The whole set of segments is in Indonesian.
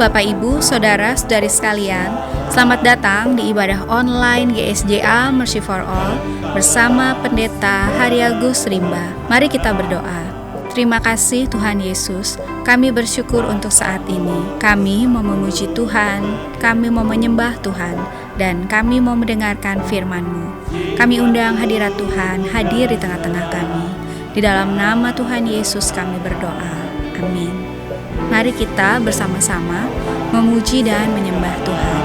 Bapak Ibu, Saudara-saudari sekalian, selamat datang di ibadah online GSJA Mercy for All bersama Pendeta Hari Agus Rimba. Mari kita berdoa. Terima kasih Tuhan Yesus, kami bersyukur untuk saat ini. Kami mau memuji Tuhan, kami mau menyembah Tuhan, dan kami mau mendengarkan firman-Mu. Kami undang hadirat Tuhan hadir di tengah-tengah kami. Di dalam nama Tuhan Yesus kami berdoa. Amin. Mari kita bersama-sama memuji dan menyembah Tuhan.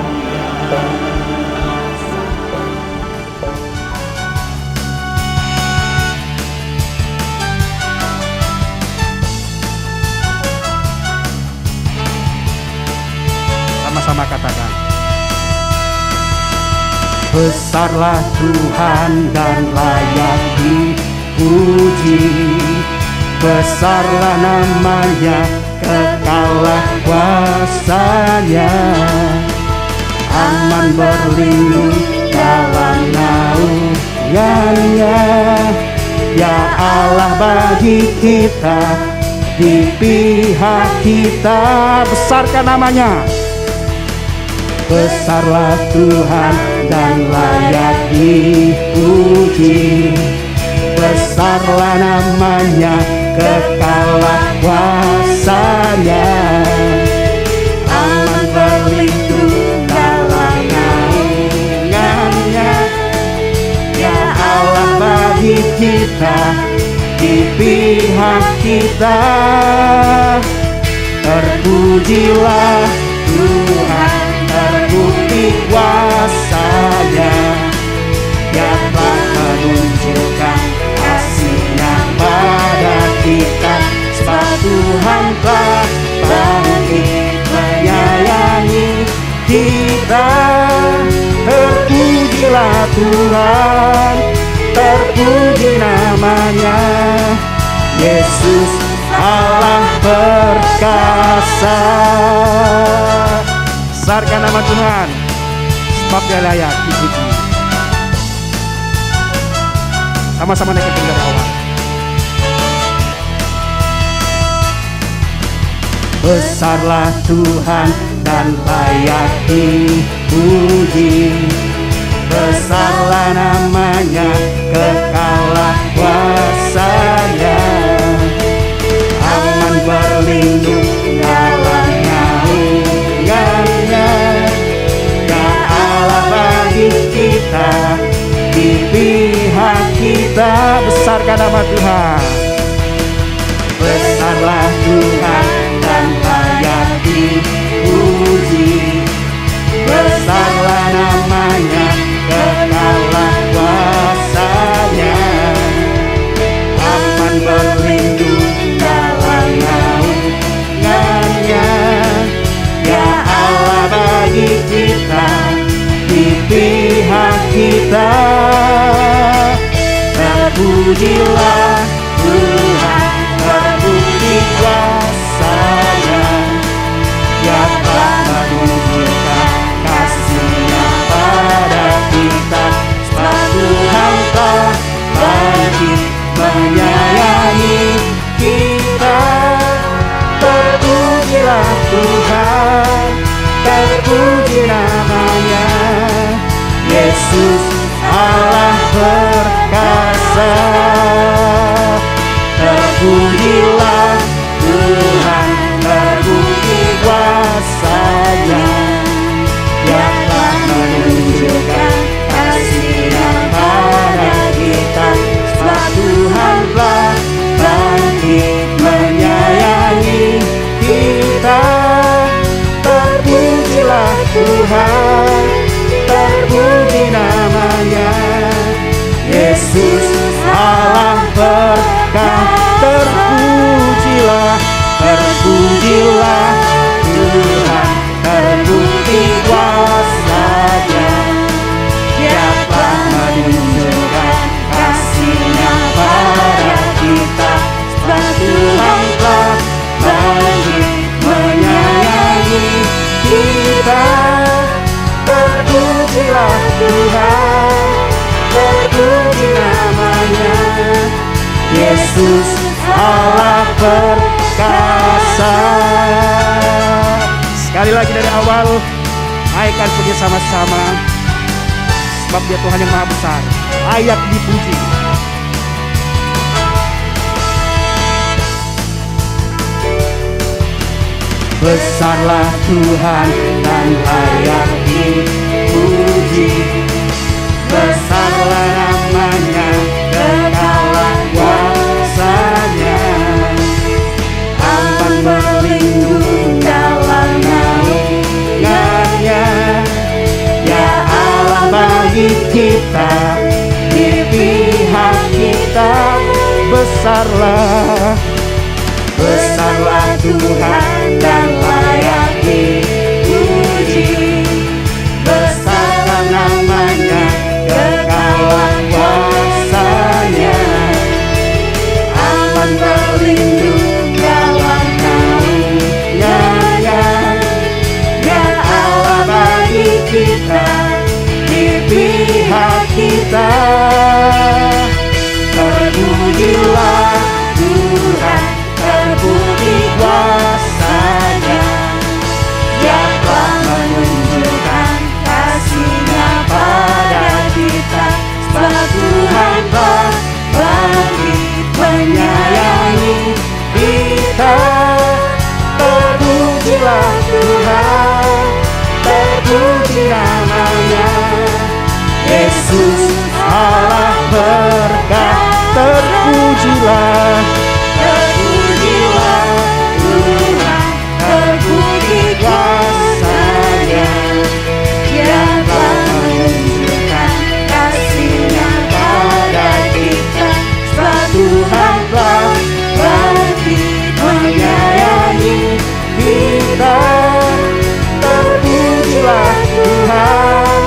Sama-sama katakan, besarlah Tuhan dan layak dipuji. Besarlah namanya, kekallah kuasanya. Aman berlindung dalam naungannya. Ya Allah bagi kita, di pihak kita, besarkan namanya. Besarlah Tuhan dan layak dipuji. Besarlah namanya, kekallah kuasanya. Aman berlindung dalam naungannya. Ya Allah bagi kita, di pihak kita. Terpujilah Tuhan, terbukti kuasanya. Dia telah menunjukkan kasih-Nya pada kita. Sebab Tuhan telah bangkit menyayangi kita. Terpujilah Tuhan, terpuji namanya. Yesus Allah perkasa. Besarkan nama Tuhan, sebab Dia layak dipuji. Sama-sama naik ke dari awal. Besarlah Tuhan dan layak dipuji. Besarlah namanya, kekallah kuasanya. Aman berlindung dalam naungannya. Ya Allah bagi kita, di pihak kita. Besarkan nama Tuhan. Besarlah Tuhan dan layak dipuji. Besarlah namanya, kekallah kuasanya. Aman berlindung dalam naungannya. Ya Allah bagi kita, di pihak kita. Terpujilah Tuhan, terbukti kuasanya. Dia telah menunjukkan kasih-Nya pada kita. Sebab Tuhan telah bangkit menyayangi kita. Terpujilah Tuhan, terpuji namanya. Yesus Allah perkasa. Terpujilah Tuhan, terbukti kuasanya. Dia telah menunjukkan kasih-Nya pada kita. Sebab Tuhan telah bangkit menyayangi kita. Terpujilah Tuhan, terpuji namanya. Yesus Allah perkasa. Terpujilah, terpujilah Tuhan, terbukti kuasanya. Dia telah menunjukkan kasih-Nya pada kita. Sebab Tuhan telah bangkit menyayangi kita. Terpujilah Tuhan, terpuji namanya. Yesus Allah perkasa. Sekali lagi dari awal. Naikkan puji sama-sama, sebab Dia Tuhan yang Maha Besar, layak dipuji. Besarlah Tuhan dan layak dipuji. Besarlah namanya, kekalah kuasanya. Aman berlindung dalam naungannya. Ya Allah bagi kita, di pihak kita. Besarlah, besarlah Tuhan dan layak dipuji. Besarlah namanya, kekalah kuasanya. Aman berlindung dalam naungannya. Ya Allah bagi kita, di pihak kita. Terpujilah Tuhan, terpuji kuasanya. Dia telah menunjukkan kasih-Nya pada kita. Sebab Tuhan telah bangkit menyayangi kita. Terpujilah Tuhan, terpuji namanya. Yesus Allah berkat. Terpujilah, terpujilah Tuhan, terpuji kuasanya. Dia telah menunjukkan kasih-Nya pada kita. Sebab Tuhan telah bangkit menyayangi kita. Terpujilah Tuhan,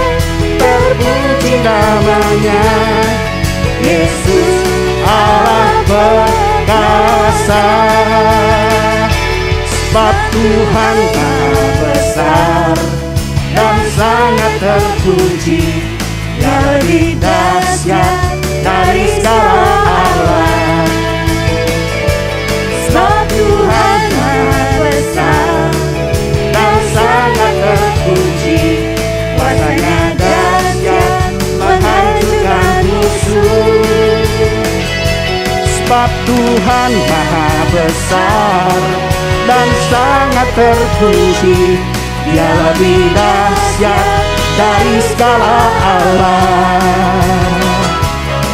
terpuji namanya. Yesus Allah perkasa. Sebab Tuhan Maha Besar dan sangat terpuji. Dia lebih dahsyat dari segala Allah. Sebab Tuhan Maha Besar dan sangat terpuji. Kuasanya dahsyat menghancurkan musuh. Sebab Tuhan Maha Besar dan sangat terpuji. Dia lebih dahsyat dari segala Allah.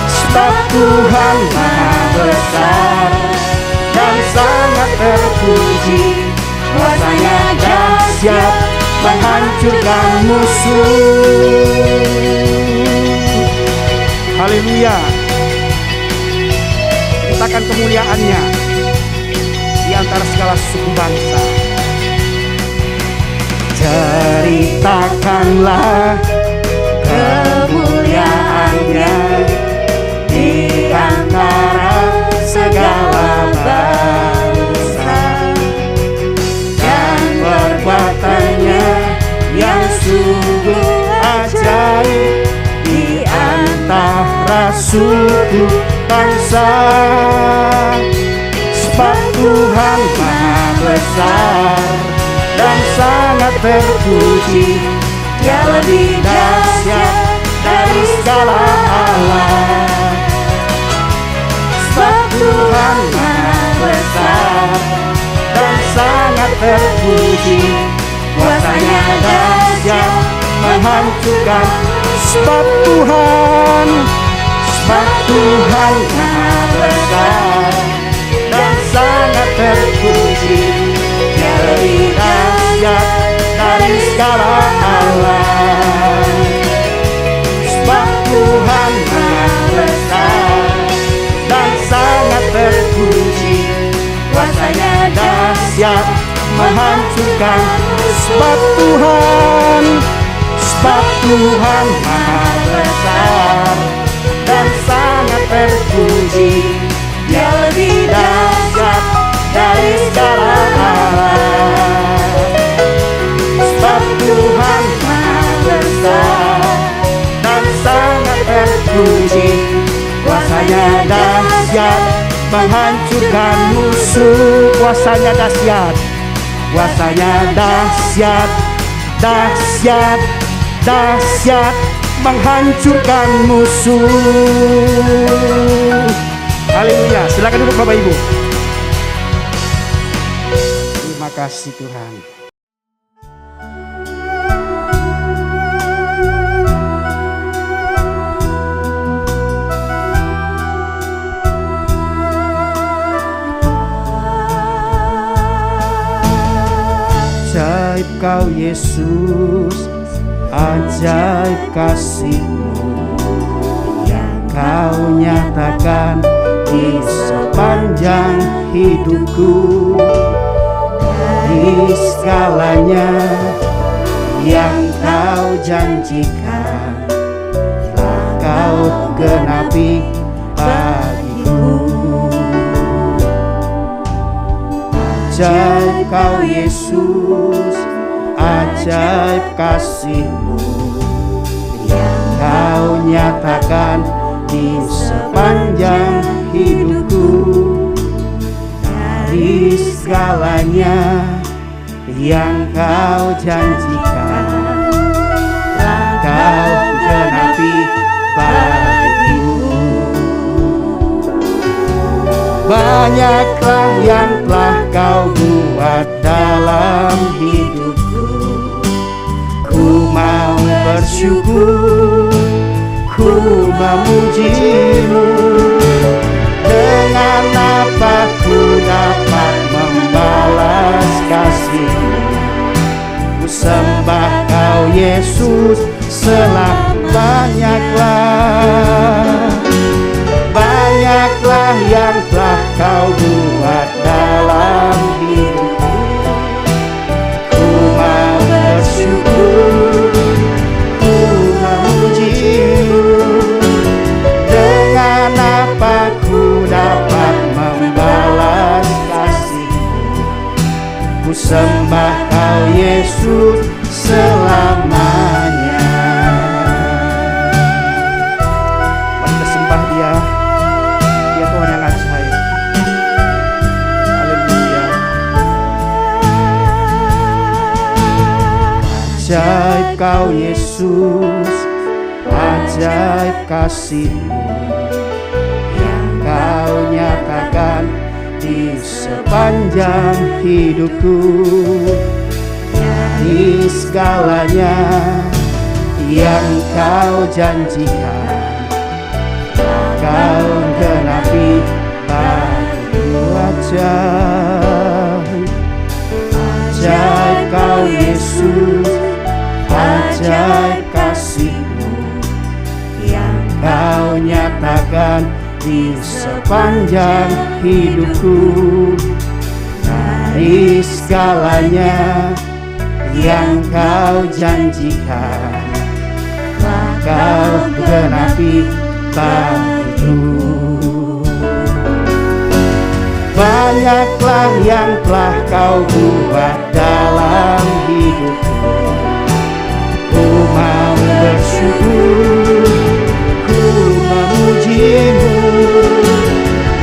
Sebab Tuhan Maha Besar dan sangat terpuji. Kuasanya dahsyat menghancurkan musuh. Haleluya. Ceritakan kemuliaan-Nya di antara segala suku bangsa. Ceritakanlah kemuliaan-Nya di antara segala bangsa. Dan perbuatan-Nya yang sungguh ajaib di antara suku bangsa. Sebab Tuhan Maha Besar dan sangat terpuji. Dia lebih dahsyat dari segala Allah. Sebab Tuhan Maha Besar dan sangat terpuji. Kuasanya dahsyat menghancurkan. Sebab Tuhan Maha Besar dan sangat terpuji. Dia lebih dahsyat dari segala Allah. Sebab Tuhan Maha Besar dan sangat terpuji. Kuasanya dahsyat menghancurkan. Sebab Tuhan Maha Besar dan sangat terpuji. Dia lebih dahsyat dari segala Allah. Sebab Tuhan Maha Besar dan sangat terpuji. Kuasanya dahsyat menghancurkan musuh. Kuasanya dahsyat, kuasanya dahsyat, dahsyat, dahsyat, menghancurkan musuh. Haleluya. Silakan duduk Bapak Ibu. Terima kasih Tuhan. Ajaib kau Yesus, ajaib kasih-Mu yang kau nyatakan di sepanjang hidupku. Dari segalanya yang kau janjikan telah kau genapi bagiku. Ajaib kau Yesus, ajaib kasih-Mu yang kau nyatakan di sepanjang hidupku. Dari segalanya yang kau janjikan telah kau genapi bagiku. Banyaklah yang telah kau buat dalam hidupku. Ku mau bersyukur, ku memuji-Mu. Dengan apa ku dapat membalas kasih-Mu? Ku sembah kau Yesus selama-banyaklah. Banyaklah yang telah kau buat dalam hidupku. Ku mau bersyukur, ku memuji-Mu. Dengan apa ku dapat membalas kasih-Mu? Ku sembah kau Yesus selamanya. Mari kita sembah Dia. Dia Tuhan yang ajaib. Haleluya. Ajaib kau Yesus, ajaib kasih-Mu yang kau nyatakan di sepanjang hidupku. Dari segalanya yang kau janjikan kau genapi bagiku. Ajaib, ajaib kau Yesus, ajaib kasih-Mu yang kau nyatakan di sepanjang hidupku. Dari segalanya yang kau janjikan telah kau genapi bagiku. Banyaklah yang telah kau buat dalam hidupku. Ku mau bersyukur, ku memuji-Mu.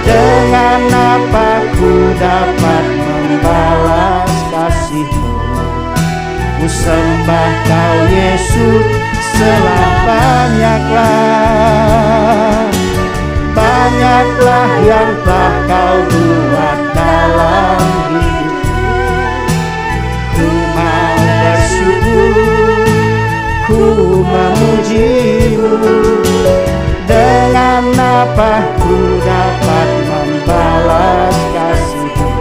Dengan apa ku dapat membalas kasih-Mu? Ku sembah kau Yesus selama-banyaklah. Banyaklah yang telah kau buat dalam hidupku. Ku mau bersyukur, ku memuji-Mu. Dengan apa ku dapat membalas kasih-Mu?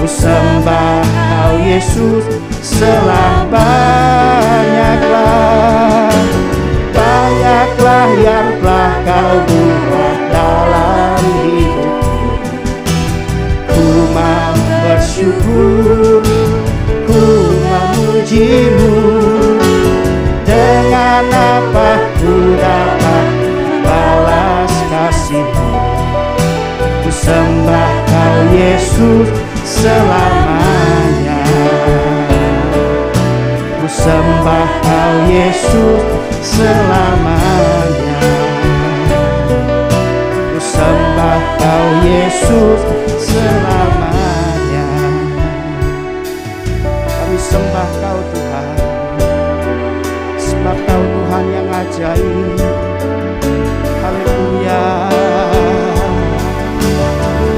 Ku sembah kau Yesus selama-banyaklah. Banyaklah yang telah kau buat dalam hidupku. Ku mau bersyukur, ku memuji-Mu. Dengan apa ku dapat balas kasih-Mu? Ku sembah kau Yesus selamanya. Ku sembah kau Yesus selamanya. Ku sembah kau Yesus selamanya. sembah Kau Tuhan, sebab Kau Tuhan yang ajaib. Haleluya.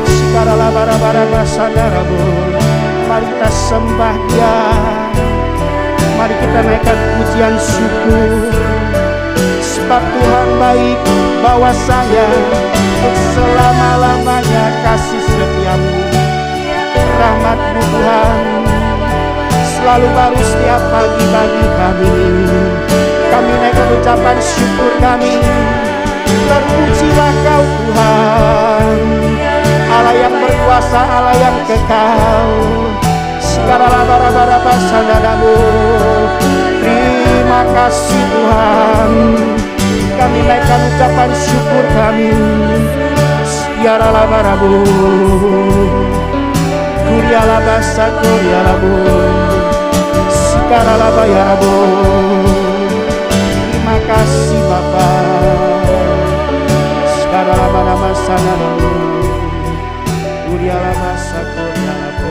Sikaralabarabarabasadarabu. Mari kita sembah Dia. Mari kita naikkan pujian syukur, sebab Tuhan baik bahwasanya untuk selama-lamanya kasih setiamu. Rahmat-Mu Tuhan selalu baru setiap pagi bagi kami. Kami naikkan ucapan syukur kami. Terpujilah Kau Tuhan, Allah yang berkuasa, Allah yang kekal. Sikaralabarabarabasadadamu. Terima kasih Tuhan. Kami naikkan ucapan syukur kami. Siaralabarabu. Kurialabasa kurialabu. Sikaralabayarabu. Terima kasih Bapa. Sikaralabarabasadamu. Kurialabasa kurialabu.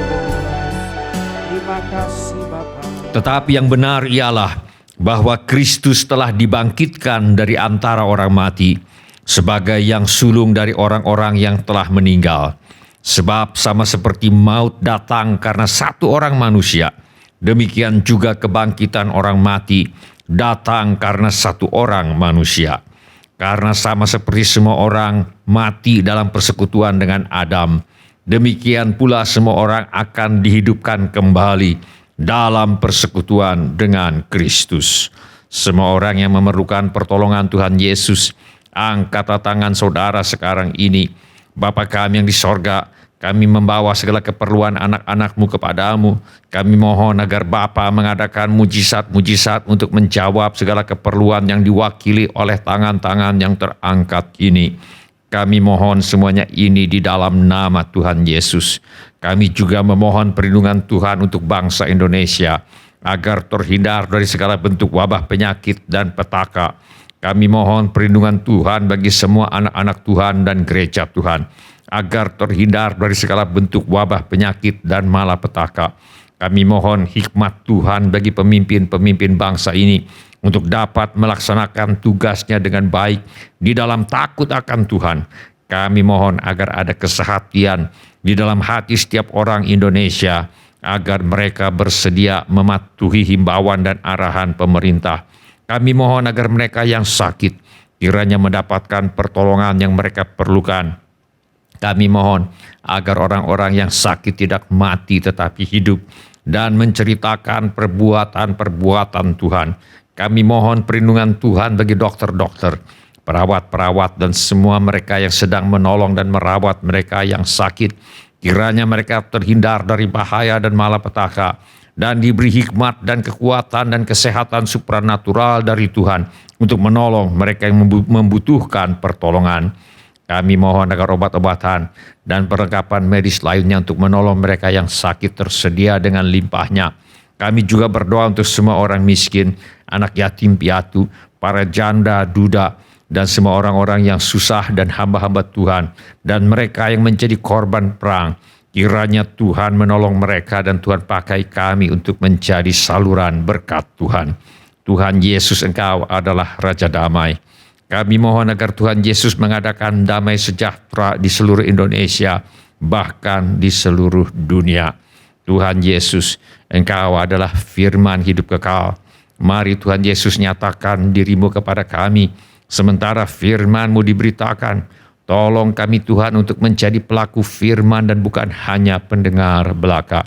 Terima kasih Bapa. Tetapi yang benar ialah bahwa Kristus telah dibangkitkan dari antara orang mati sebagai yang sulung dari orang-orang yang telah meninggal. Sebab sama seperti maut datang karena satu orang manusia, demikian juga kebangkitan orang mati datang karena satu orang manusia. Karena sama seperti semua orang mati dalam persekutuan dengan Adam, demikian pula semua orang akan dihidupkan kembali dalam persekutuan dengan Kristus. Semua orang yang memerlukan pertolongan Tuhan Yesus, angkat tangan saudara sekarang ini. Bapa kami yang di sorga, kami membawa segala keperluan anak-anak-Mu kepadamu. Kami mohon agar Bapa mengadakan mujizat-mujizat untuk menjawab segala keperluan yang diwakili oleh tangan-tangan yang terangkat ini. Kami mohon semuanya ini di dalam nama Tuhan Yesus. Kami juga memohon perlindungan Tuhan untuk bangsa Indonesia, agar terhindar dari segala bentuk wabah penyakit dan petaka. Kami mohon perlindungan Tuhan bagi semua anak-anak Tuhan dan gereja Tuhan, agar terhindar dari segala bentuk wabah penyakit dan malapetaka. Kami mohon hikmat Tuhan bagi pemimpin-pemimpin bangsa ini untuk dapat melaksanakan tugasnya dengan baik di dalam takut akan Tuhan. Kami mohon agar ada kesehatian di dalam hati setiap orang Indonesia, agar mereka bersedia mematuhi himbauan dan arahan pemerintah. Kami mohon agar mereka yang sakit kiranya mendapatkan pertolongan yang mereka perlukan. Kami mohon agar orang-orang yang sakit tidak mati tetapi hidup dan menceritakan perbuatan-perbuatan Tuhan. Kami mohon perlindungan Tuhan bagi dokter-dokter, perawat-perawat dan semua mereka yang sedang menolong dan merawat mereka yang sakit. Kiranya mereka terhindar dari bahaya dan malapetaka dan diberi hikmat dan kekuatan dan kesehatan supranatural dari Tuhan untuk menolong mereka yang membutuhkan pertolongan. Kami mohon agar obat-obatan dan perlengkapan medis lainnya untuk menolong mereka yang sakit tersedia dengan limpahnya. Kami juga berdoa untuk semua orang miskin, anak yatim piatu, para janda, duda, dan semua orang-orang yang susah dan hamba-hamba Tuhan, dan mereka yang menjadi korban perang. Kiranya Tuhan menolong mereka dan Tuhan pakai kami untuk menjadi saluran berkat Tuhan. Tuhan Yesus, Engkau adalah Raja Damai. Kami mohon agar Tuhan Yesus mengadakan damai sejahtera di seluruh Indonesia, bahkan di seluruh dunia. Tuhan Yesus, Engkau adalah firman hidup kekal. Mari Tuhan Yesus nyatakan diri-Mu kepada kami, sementara firman-Mu diberitakan. Tolong kami Tuhan untuk menjadi pelaku firman dan bukan hanya pendengar belaka.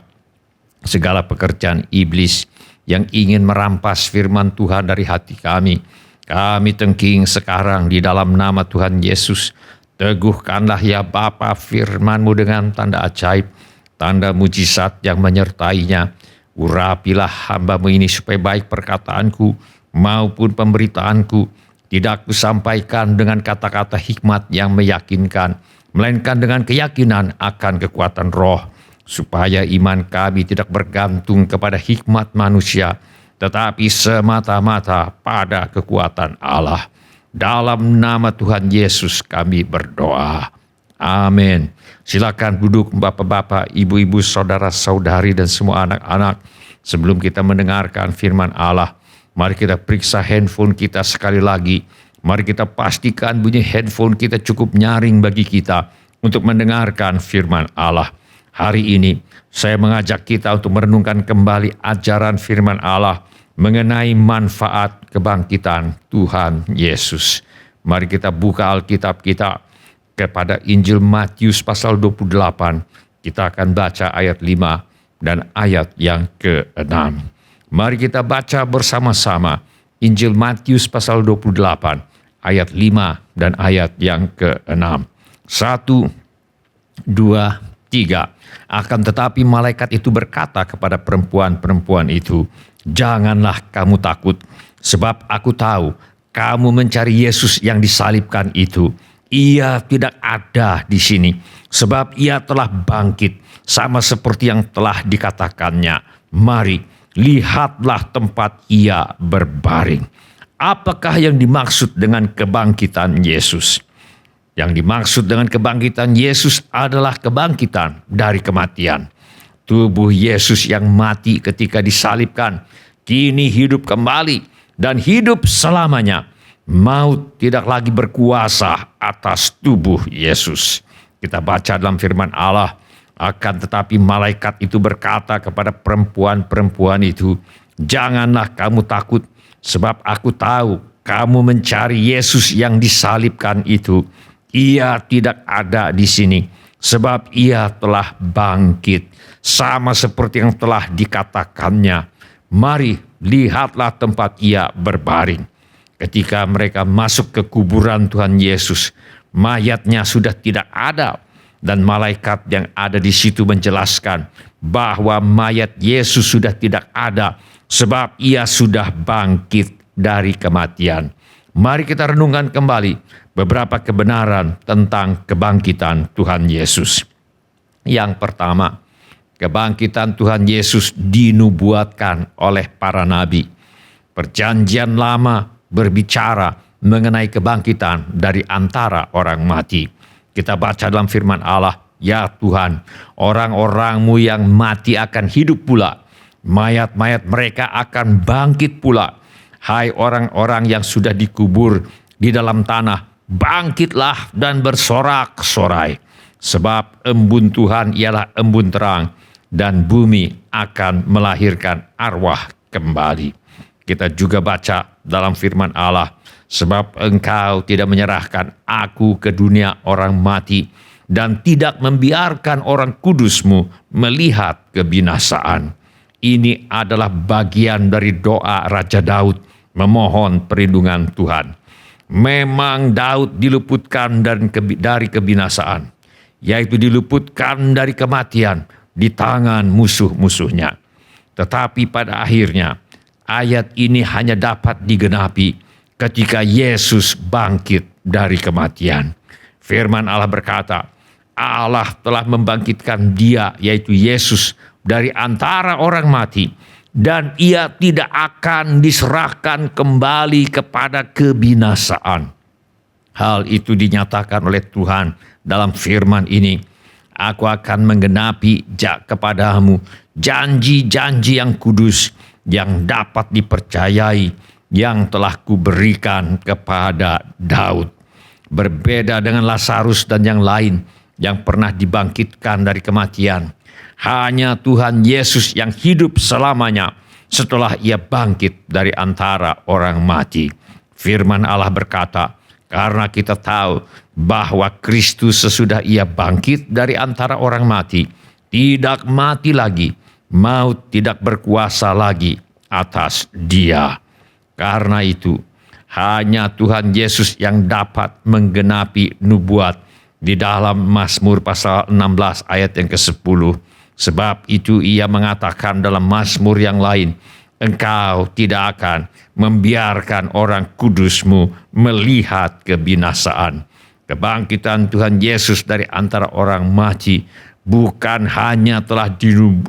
Segala pekerjaan iblis yang ingin merampas firman Tuhan dari hati kami, kami tengking sekarang di dalam nama Tuhan Yesus. Teguhkanlah ya Bapa firman-Mu dengan tanda ajaib, tanda mujizat yang menyertainya. Urapilah hamba-Mu ini supaya baik perkataanku maupun pemberitaanku tidak kusampaikan dengan kata-kata hikmat yang meyakinkan, melainkan dengan keyakinan akan kekuatan roh, supaya iman kami tidak bergantung kepada hikmat manusia, tetapi semata-mata pada kekuatan Allah. Dalam nama Tuhan Yesus kami berdoa. Amin. Silakan duduk Bapak-bapak, Ibu-ibu, Saudara-saudari dan semua anak-anak. Sebelum kita mendengarkan firman Allah, mari kita periksa handphone kita sekali lagi. Mari kita pastikan bunyi handphone kita cukup nyaring bagi kita untuk mendengarkan firman Allah. Hari ini saya mengajak kita untuk merenungkan kembali ajaran firman Allah mengenai manfaat kebangkitan Tuhan Yesus. Mari kita buka Alkitab kita kepada Injil Matius pasal 28. Kita akan baca ayat 5 dan ayat yang ke-6. Mari kita baca bersama-sama Injil Matius pasal 28. Ayat 5 dan ayat yang ke-6. 1, 2, 3. Akan tetapi malaikat itu berkata kepada perempuan-perempuan itu, "Janganlah kamu takut, sebab aku tahu kamu mencari Yesus yang disalibkan itu. Ia tidak ada di sini, sebab ia telah bangkit, sama seperti yang telah dikatakannya. Mari, lihatlah tempat ia berbaring." Apakah yang dimaksud dengan kebangkitan Yesus? Yang dimaksud dengan kebangkitan Yesus adalah kebangkitan dari kematian. Tubuh Yesus yang mati ketika disalibkan, kini hidup kembali dan hidup selamanya. Maut tidak lagi berkuasa atas tubuh Yesus. Kita baca dalam firman Allah, akan tetapi malaikat itu berkata kepada perempuan-perempuan itu, "Janganlah kamu takut, sebab aku tahu kamu mencari Yesus yang disalibkan itu. Ia tidak ada di sini, sebab ia telah bangkit, sama seperti yang telah dikatakannya. Mari, lihatlah tempat ia berbaring." Ketika mereka masuk ke kuburan Tuhan Yesus, mayatnya sudah tidak ada, dan malaikat yang ada di situ menjelaskan bahwa mayat Yesus sudah tidak ada, sebab ia sudah bangkit dari kematian. Mari kita renungkan kembali beberapa kebenaran tentang kebangkitan Tuhan Yesus. Yang pertama, kebangkitan Tuhan Yesus dinubuatkan oleh para nabi. Perjanjian Lama berbicara mengenai kebangkitan dari antara orang mati. Kita baca dalam firman Allah, "Ya Tuhan, orang-orang-Mu yang mati akan hidup pula. Mayat-mayat mereka akan bangkit pula. Hai orang-orang yang sudah dikubur di dalam tanah, bangkitlah dan bersorak-sorai. Sebab embun Tuhan ialah embun terang, dan bumi akan melahirkan arwah kembali." Kita juga baca dalam firman Allah, "Sebab Engkau tidak menyerahkan aku ke dunia orang mati, dan tidak membiarkan orang kudus-Mu melihat kebinasaan." Ini adalah bagian dari doa Raja Daud memohon perlindungan Tuhan. Memang Daud diluputkan dari kebinasaan, yaitu diluputkan dari kematian di tangan musuh-musuhnya. Tetapi pada akhirnya ayat ini hanya dapat digenapi ketika Yesus bangkit dari kematian. Firman Allah berkata, Allah telah membangkitkan Dia, yaitu Yesus, dari antara orang mati, dan ia tidak akan diserahkan kembali kepada kebinasaan. Hal itu dinyatakan oleh Tuhan dalam firman ini. Aku akan menggenapi kepadamu janji-janji yang kudus yang dapat dipercayai yang telah kuberikan kepada Daud. Berbeda dengan Lazarus dan yang lain yang pernah dibangkitkan dari kematian, hanya Tuhan Yesus yang hidup selamanya setelah ia bangkit dari antara orang mati. Firman Allah berkata, karena kita tahu bahwa Kristus sesudah ia bangkit dari antara orang mati, tidak mati lagi, maut tidak berkuasa lagi atas dia. Karena itu, hanya Tuhan Yesus yang dapat menggenapi nubuat di dalam Mazmur pasal 16 ayat yang ke-10. Sebab itu ia mengatakan dalam Mazmur yang lain, Engkau tidak akan membiarkan orang kudus-Mu melihat kebinasaan. Kebangkitan Tuhan Yesus dari antara orang mati bukan hanya telah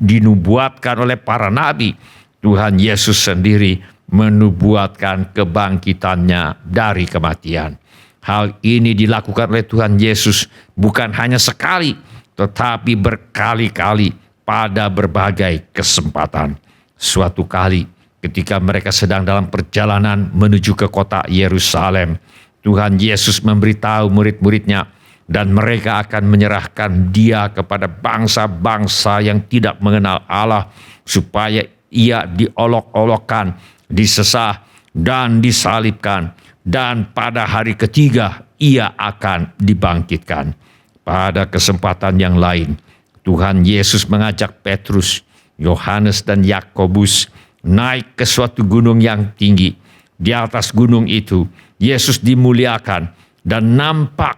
dinubuatkan oleh para nabi, Tuhan Yesus sendiri menubuatkan kebangkitannya dari kematian. Hal ini dilakukan oleh Tuhan Yesus bukan hanya sekali, tetapi berkali-kali pada berbagai kesempatan. Suatu kali ketika mereka sedang dalam perjalanan menuju ke kota Yerusalem, Tuhan Yesus memberitahu murid-muridnya dan mereka akan menyerahkan Dia kepada bangsa-bangsa yang tidak mengenal Allah supaya Ia diolok-olokkan, disesah dan disalibkan, dan pada hari ketiga Ia akan dibangkitkan. Pada kesempatan yang lain, Tuhan Yesus mengajak Petrus, Yohanes dan Yakobus naik ke suatu gunung yang tinggi. Di atas gunung itu, Yesus dimuliakan dan nampak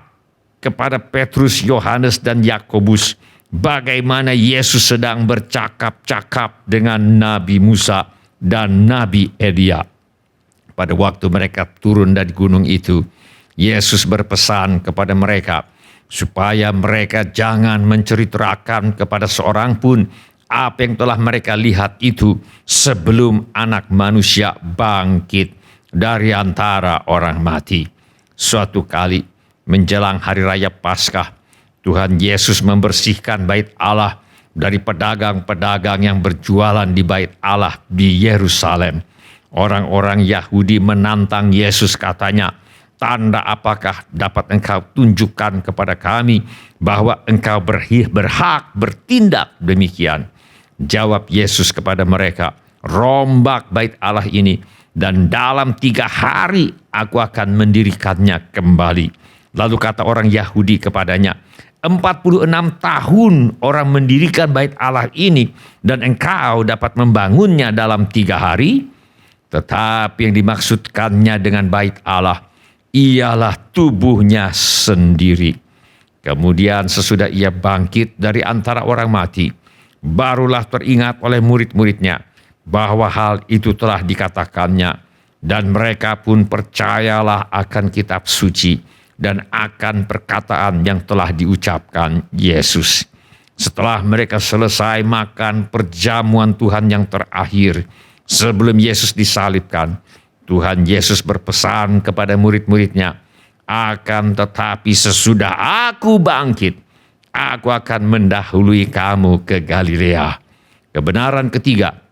kepada Petrus, Yohanes dan Yakobus bagaimana Yesus sedang bercakap-cakap dengan Nabi Musa dan Nabi Elia. Pada waktu mereka turun dari gunung itu, Yesus berpesan kepada mereka supaya mereka jangan menceritakan kepada seorang pun apa yang telah mereka lihat itu sebelum Anak Manusia bangkit dari antara orang mati. Suatu kali menjelang hari raya Paskah, Tuhan Yesus membersihkan bait Allah dari pedagang-pedagang yang berjualan di bait Allah di Yerusalem. Orang-orang Yahudi menantang Yesus, katanya, "Tanda apakah dapat engkau tunjukkan kepada kami bahwa engkau berhak bertindak demikian?" Jawab Yesus kepada mereka, "Rombak bait Allah ini, dan dalam 3 hari aku akan mendirikannya kembali." Lalu kata orang Yahudi kepadanya, 46 tahun orang mendirikan bait Allah ini, dan engkau dapat membangunnya dalam 3 hari? Tetapi yang dimaksudkannya dengan bait Allah ialah tubuhnya sendiri. Kemudian sesudah ia bangkit dari antara orang mati, barulah teringat oleh murid-muridnya bahwa hal itu telah dikatakannya, dan mereka pun percayalah akan kitab suci dan akan perkataan yang telah diucapkan Yesus. Setelah mereka selesai makan perjamuan Tuhan yang terakhir sebelum Yesus disalibkan, Tuhan Yesus berpesan kepada murid-muridnya, "Akan tetapi sesudah aku bangkit, aku akan mendahului kamu ke Galilea." Kebenaran ketiga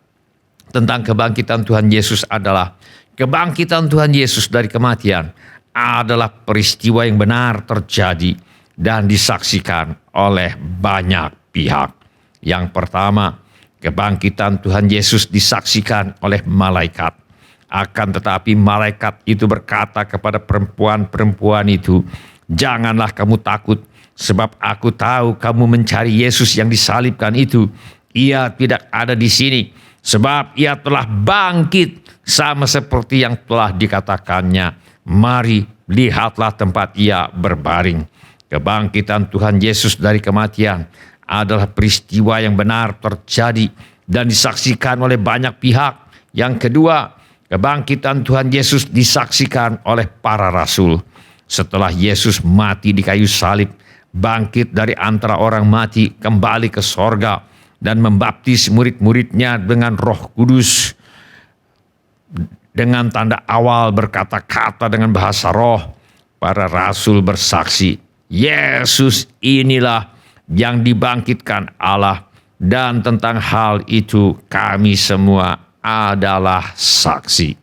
tentang kebangkitan Tuhan Yesus adalah kebangkitan Tuhan Yesus dari kematian adalah peristiwa yang benar terjadi dan disaksikan oleh banyak pihak. Yang pertama, kebangkitan Tuhan Yesus disaksikan oleh malaikat. Akan tetapi malaikat itu berkata kepada perempuan-perempuan itu, "Janganlah kamu takut, sebab aku tahu kamu mencari Yesus yang disalibkan itu. Ia tidak ada di sini, sebab ia telah bangkit sama seperti yang telah dikatakannya. Mari, lihatlah tempat ia berbaring." Kebangkitan Tuhan Yesus dari kematian adalah peristiwa yang benar terjadi dan disaksikan oleh banyak pihak. Yang kedua, kebangkitan Tuhan Yesus disaksikan oleh para rasul. Setelah Yesus mati di kayu salib, bangkit dari antara orang mati, kembali ke sorga, dan membaptis murid-muridnya dengan Roh Kudus, dengan tanda awal berkata-kata dengan bahasa roh. Para rasul bersaksi, Yesus inilah yang dibangkitkan Allah, dan tentang hal itu kami semua adalah saksi.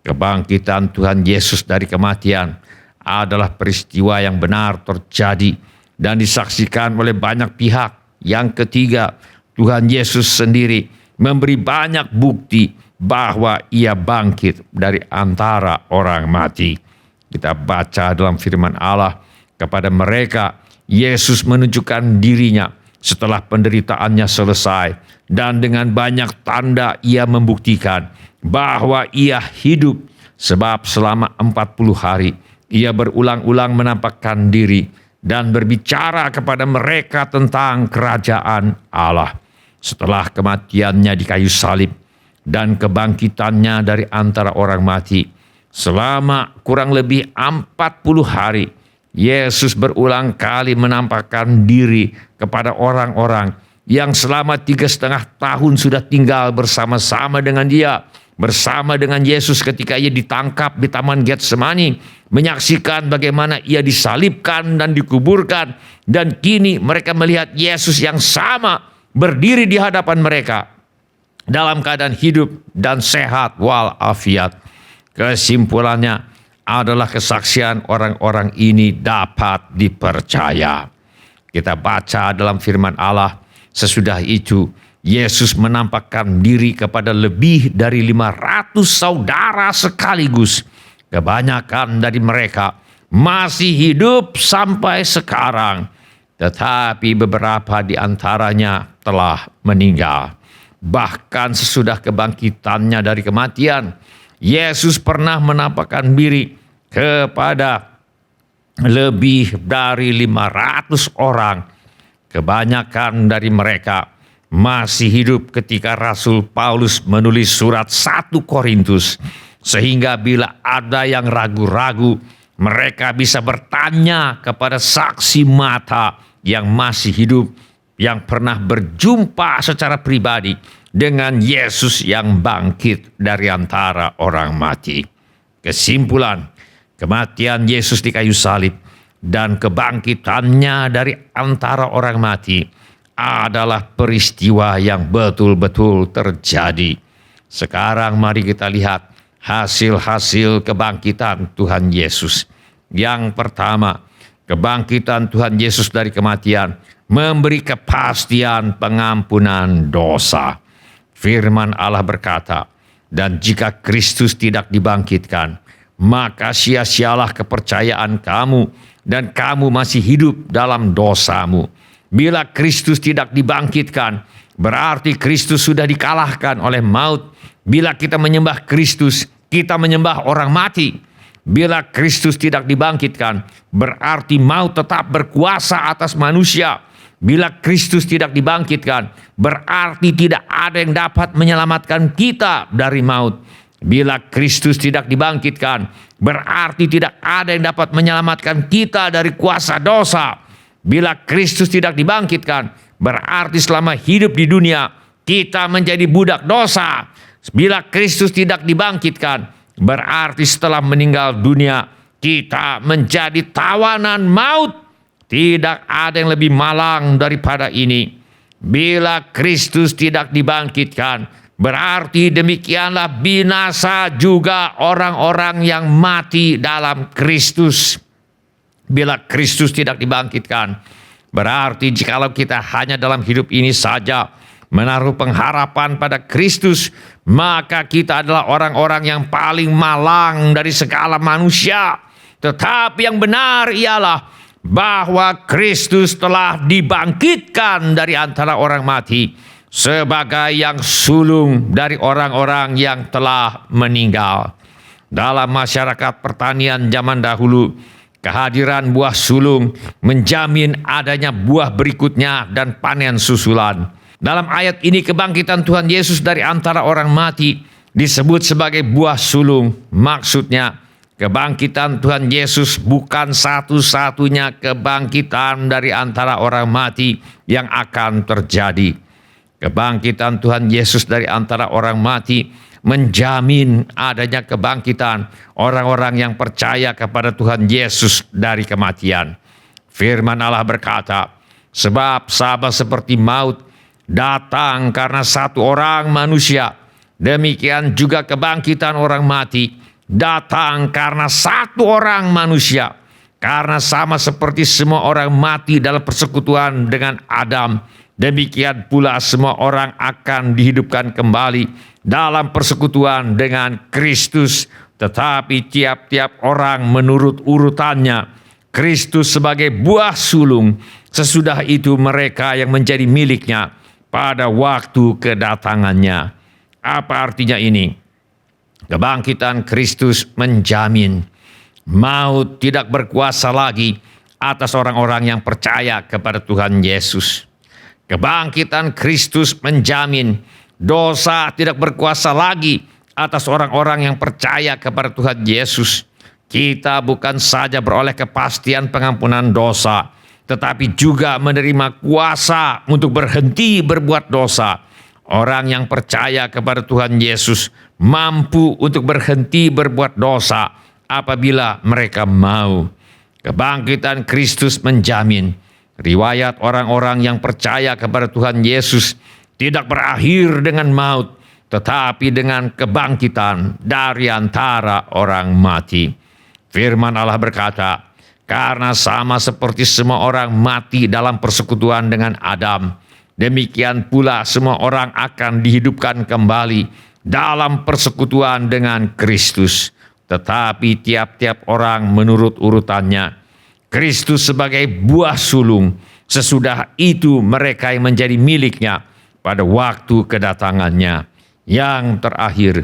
Kebangkitan Tuhan Yesus dari kematian adalah peristiwa yang benar terjadi dan disaksikan oleh banyak pihak. Yang ketiga, Tuhan Yesus sendiri memberi banyak bukti bahwa ia bangkit dari antara orang mati. Kita baca dalam firman Allah, kepada mereka Yesus menunjukkan dirinya setelah penderitaannya selesai, dan dengan banyak tanda ia membuktikan bahwa ia hidup, sebab selama 40 hari ia berulang-ulang menampakkan diri dan berbicara kepada mereka tentang kerajaan Allah. Setelah kematiannya di kayu salib dan kebangkitannya dari antara orang mati, selama kurang lebih 40 hari, Yesus berulang kali menampakkan diri kepada orang-orang yang selama 3,5 tahun sudah tinggal bersama-sama dengan Dia, bersama dengan Yesus ketika ia ditangkap di Taman Getsemani, menyaksikan bagaimana ia disalibkan dan dikuburkan, dan kini mereka melihat Yesus yang sama berdiri di hadapan mereka. dalam keadaan hidup dan sehat walafiat. Kesimpulannya adalah kesaksian orang-orang ini dapat dipercaya. Kita baca dalam firman Allah, sesudah itu Yesus menampakkan diri kepada lebih dari 500 saudara sekaligus. Kebanyakan dari mereka masih hidup sampai sekarang, tetapi beberapa di antaranya telah meninggal. Bahkan sesudah kebangkitannya dari kematian, Yesus pernah menampakkan diri kepada lebih dari 500 orang. Kebanyakan dari mereka masih hidup ketika Rasul Paulus menulis surat 1 Korintus. Sehingga bila ada yang ragu-ragu, mereka bisa bertanya kepada saksi mata yang masih hidup, yang pernah berjumpa secara pribadi dengan Yesus yang bangkit dari antara orang mati. Kesimpulan, kematian Yesus di kayu salib dan kebangkitannya dari antara orang mati adalah peristiwa yang betul-betul terjadi. Sekarang mari kita lihat hasil-hasil kebangkitan Tuhan Yesus. Yang pertama, kebangkitan Tuhan Yesus dari kematian memberi kepastian pengampunan dosa. Firman Allah berkata, dan jika Kristus tidak dibangkitkan, maka sia-sialah kepercayaan kamu dan kamu masih hidup dalam dosamu. Bila Kristus tidak dibangkitkan, berarti Kristus sudah dikalahkan oleh maut. Bila kita menyembah Kristus, kita menyembah orang mati. Bila Kristus tidak dibangkitkan, berarti maut tetap berkuasa atas manusia. Bila Kristus tidak dibangkitkan, berarti tidak ada yang dapat menyelamatkan kita dari maut. Bila Kristus tidak dibangkitkan, berarti tidak ada yang dapat menyelamatkan kita dari kuasa dosa. Bila Kristus tidak dibangkitkan, berarti selama hidup di dunia, kita menjadi budak dosa. Bila Kristus tidak dibangkitkan, berarti setelah meninggal dunia, kita menjadi tawanan maut. Tidak ada yang lebih malang daripada ini. Bila Kristus tidak dibangkitkan, berarti demikianlah binasa juga orang-orang yang mati dalam Kristus. Bila Kristus tidak dibangkitkan, berarti jikalau kita hanya dalam hidup ini saja menaruh pengharapan pada Kristus, maka kita adalah orang-orang yang paling malang dari segala manusia. Tetapi yang benar ialah bahwa Kristus telah dibangkitkan dari antara orang mati sebagai yang sulung dari orang-orang yang telah meninggal. Dalam masyarakat pertanian zaman dahulu, kehadiran buah sulung menjamin adanya buah berikutnya dan panen susulan. Dalam ayat ini kebangkitan Tuhan Yesus dari antara orang mati disebut sebagai buah sulung. Maksudnya kebangkitan Tuhan Yesus bukan satu-satunya kebangkitan dari antara orang mati yang akan terjadi. Kebangkitan Tuhan Yesus dari antara orang mati menjamin adanya kebangkitan orang-orang yang percaya kepada Tuhan Yesus dari kematian. Firman Allah berkata, sebab sama seperti maut datang karena satu orang manusia, demikian juga kebangkitan orang mati datang karena satu orang manusia. Karena sama seperti semua orang mati dalam persekutuan dengan Adam, demikian pula semua orang akan dihidupkan kembali dalam persekutuan dengan Kristus. Tetapi tiap-tiap orang menurut urutannya. Kristus sebagai buah sulung, sesudah itu mereka yang menjadi miliknya pada waktu kedatangannya. Apa artinya ini? Kebangkitan Kristus menjamin maut tidak berkuasa lagi atas orang-orang yang percaya kepada Tuhan Yesus. Kebangkitan Kristus menjamin dosa tidak berkuasa lagi atas orang-orang yang percaya kepada Tuhan Yesus. Kita bukan saja beroleh kepastian pengampunan dosa, tetapi juga menerima kuasa untuk berhenti berbuat dosa. Orang yang percaya kepada Tuhan Yesus mampu untuk berhenti berbuat dosa apabila mereka mau. Kebangkitan Kristus menjamin riwayat orang-orang yang percaya kepada Tuhan Yesus tidak berakhir dengan maut, tetapi dengan kebangkitan dari antara orang mati. Firman Allah berkata, karena sama seperti semua orang mati dalam persekutuan dengan Adam, demikian pula semua orang akan dihidupkan kembali dalam persekutuan dengan Kristus. Tetapi tiap-tiap orang menurut urutannya. Kristus sebagai buah sulung, sesudah itu mereka yang menjadi miliknya pada waktu kedatangannya. Yang terakhir,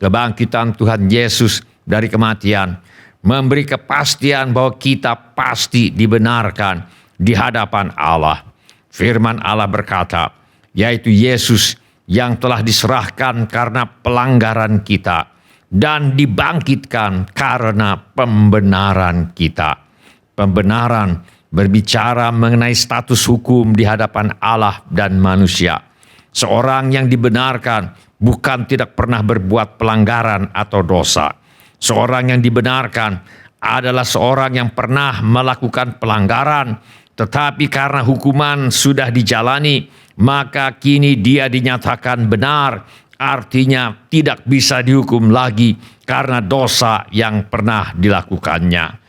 kebangkitan Tuhan Yesus dari kematian memberi kepastian bahwa kita pasti dibenarkan di hadapan Allah. Firman Allah berkata, yaitu Yesus yang telah diserahkan karena pelanggaran kita dan dibangkitkan karena pembenaran kita. Pembenaran berbicara mengenai status hukum di hadapan Allah dan manusia. Seorang yang dibenarkan bukan tidak pernah berbuat pelanggaran atau dosa. Seorang yang dibenarkan adalah seorang yang pernah melakukan pelanggaran, tetapi karena hukuman sudah dijalani, maka kini dia dinyatakan benar, artinya tidak bisa dihukum lagi karena dosa yang pernah dilakukannya.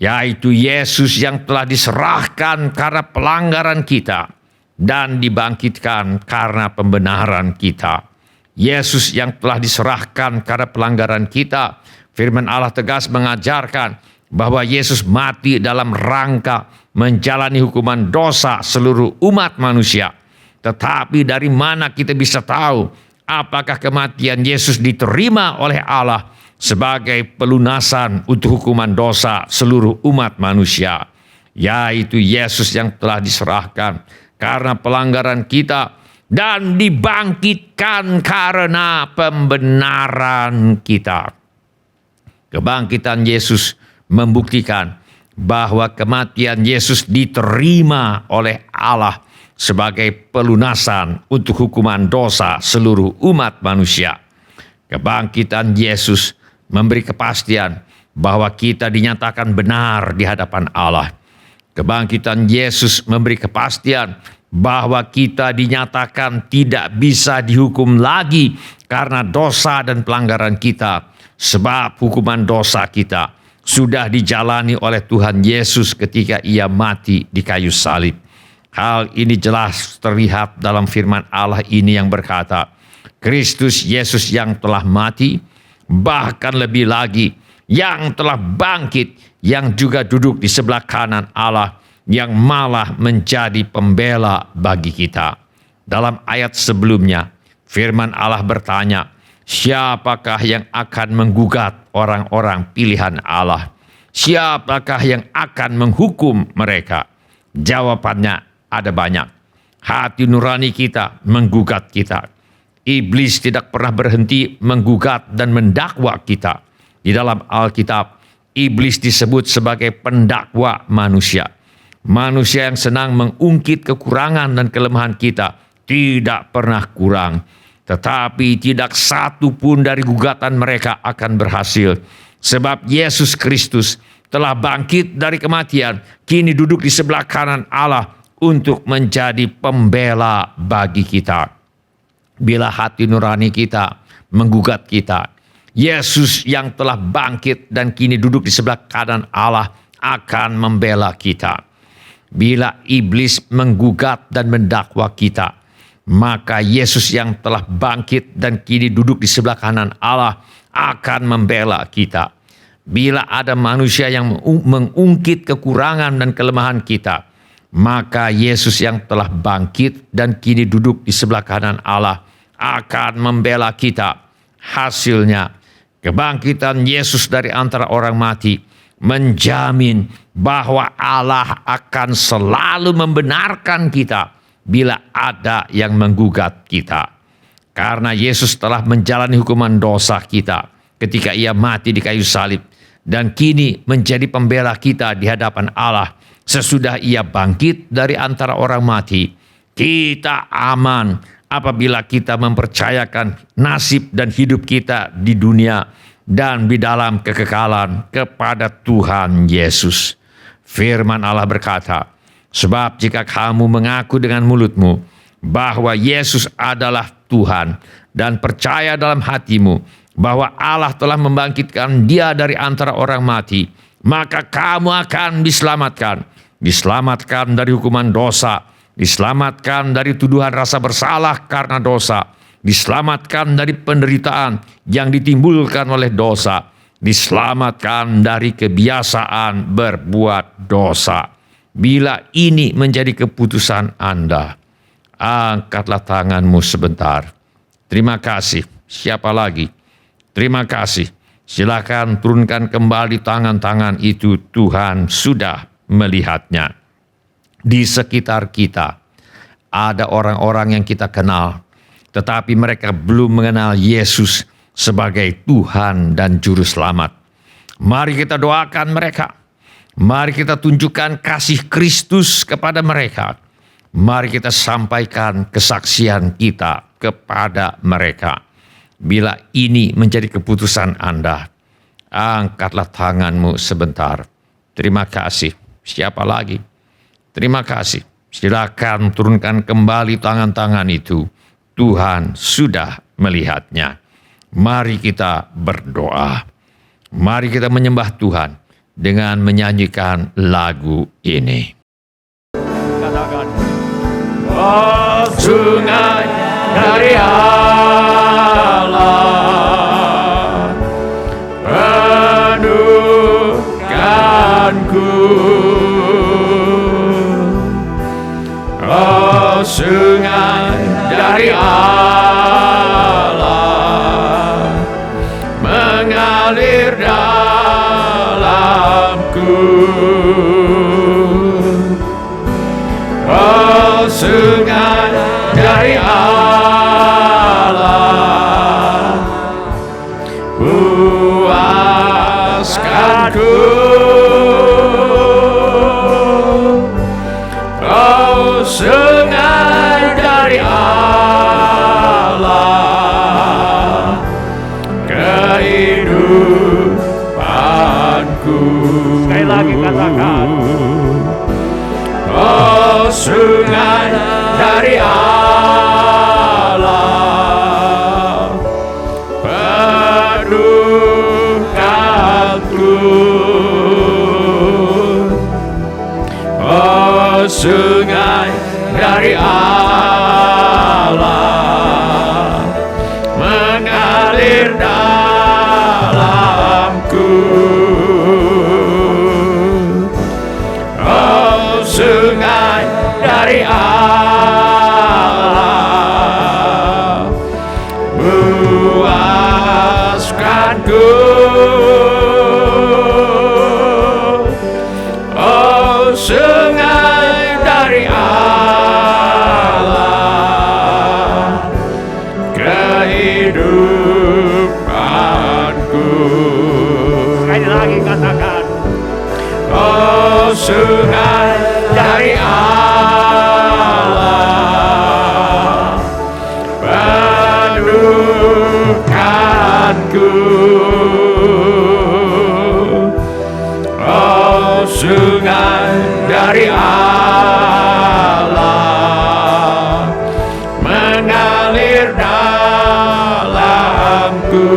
Yaitu Yesus yang telah diserahkan karena pelanggaran kita dan dibangkitkan karena pembenaran kita. Yesus yang telah diserahkan karena pelanggaran kita. Firman Allah tegas mengajarkan bahwa Yesus mati dalam rangka menjalani hukuman dosa seluruh umat manusia. Tetapi dari mana kita bisa tahu apakah kematian Yesus diterima oleh Allah sebagai pelunasan untuk hukuman dosa seluruh umat manusia? Yaitu Yesus yang telah diserahkan karena pelanggaran kita dan dibangkitkan karena pembenaran kita. Kebangkitan Yesus membuktikan bahwa kematian Yesus diterima oleh Allah sebagai pelunasan untuk hukuman dosa seluruh umat manusia. Kebangkitan Yesus memberi kepastian bahwa kita dinyatakan benar di hadapan Allah. Kebangkitan Yesus memberi kepastian bahwa kita dinyatakan tidak bisa dihukum lagi karena dosa dan pelanggaran kita, sebab hukuman dosa kita sudah dijalani oleh Tuhan Yesus ketika Ia mati di kayu salib. Hal ini jelas terlihat dalam firman Allah ini yang berkata, Kristus Yesus yang telah mati, bahkan lebih lagi yang telah bangkit, yang juga duduk di sebelah kanan Allah, yang malah menjadi pembela bagi kita. Dalam ayat sebelumnya, firman Allah bertanya, siapakah yang akan menggugat orang-orang pilihan Allah? Siapakah yang akan menghukum mereka? Jawabannya ada banyak. Hati nurani kita menggugat kita. Iblis tidak pernah berhenti menggugat dan mendakwa kita. Di dalam Alkitab, iblis disebut sebagai pendakwa manusia. Manusia yang senang mengungkit kekurangan dan kelemahan kita tidak pernah kurang. Tetapi tidak satu pun dari gugatan mereka akan berhasil. Sebab Yesus Kristus telah bangkit dari kematian, kini duduk di sebelah kanan Allah untuk menjadi pembela bagi kita. Bila hati nurani kita menggugat kita, Yesus yang telah bangkit dan kini duduk di sebelah kanan Allah akan membela kita. Bila iblis menggugat dan mendakwa kita, maka Yesus yang telah bangkit dan kini duduk di sebelah kanan Allah akan membela kita. Bila ada manusia yang mengungkit kekurangan dan kelemahan kita, maka Yesus yang telah bangkit dan kini duduk di sebelah kanan Allah akan membela kita. Hasilnya, kebangkitan Yesus dari antara orang mati menjamin bahwa Allah akan selalu membenarkan kita bila ada yang menggugat kita. Karena Yesus telah menjalani hukuman dosa kita ketika Ia mati di kayu salib dan kini menjadi pembela kita di hadapan Allah sesudah Ia bangkit dari antara orang mati. Kita aman apabila kita mempercayakan nasib dan hidup kita di dunia dan di dalam kekekalan kepada Tuhan Yesus. Firman Allah berkata, sebab jika kamu mengaku dengan mulutmu bahwa Yesus adalah Tuhan dan percaya dalam hatimu bahwa Allah telah membangkitkan Dia dari antara orang mati, maka kamu akan diselamatkan. Diselamatkan dari hukuman dosa, diselamatkan dari tuduhan rasa bersalah karena dosa, diselamatkan dari penderitaan yang ditimbulkan oleh dosa, diselamatkan dari kebiasaan berbuat dosa. Bila ini menjadi keputusan Anda, angkatlah tanganmu sebentar. Terima kasih. Siapa lagi? Terima kasih. Silakan turunkan kembali tangan-tangan itu. Tuhan sudah melihatnya. Di sekitar kita ada orang-orang yang kita kenal, tetapi mereka belum mengenal Yesus sebagai Tuhan dan Juru Selamat. Mari kita doakan mereka. Mari kita tunjukkan kasih Kristus kepada mereka. Mari kita sampaikan kesaksian kita kepada mereka. Bila ini menjadi keputusan Anda, angkatlah tanganmu sebentar. Terima kasih. Siapa lagi? Terima kasih. Silakan turunkan kembali tangan-tangan itu. Tuhan sudah melihatnya. Mari kita berdoa. Mari kita menyembah Tuhan dengan menyanyikan lagu ini. Katakan, Oh, sungai dari Allah penuhkanku. Oh, sungai dari Allah mengalir dalamku. Oh, sungai dari Allah puaskanku. Oh, sungai dari Allah kehidupanku. sekali lagi katakan, Oh, sungai dari Allah penuhkanku. Oh, sungai dari Allah mengalir dalamku. Oh, sungai dari Allah puaskanku. Oh, sungai dari Allah kehidupanku. sekali lagi katakan, Oh, sungai dari Allah penuhkanku. Oh, sungai dari Allah mengalir dalamku.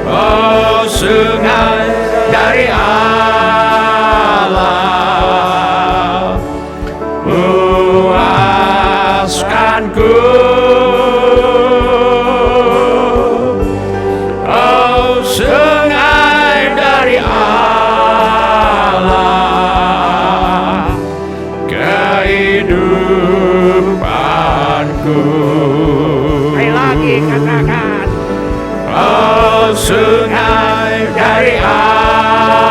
Oh, sungai dari Allah puaskanku. Oh, sungai dari Allah kehidupanku. sekali lagi katakan, Oh, sungai dari Allah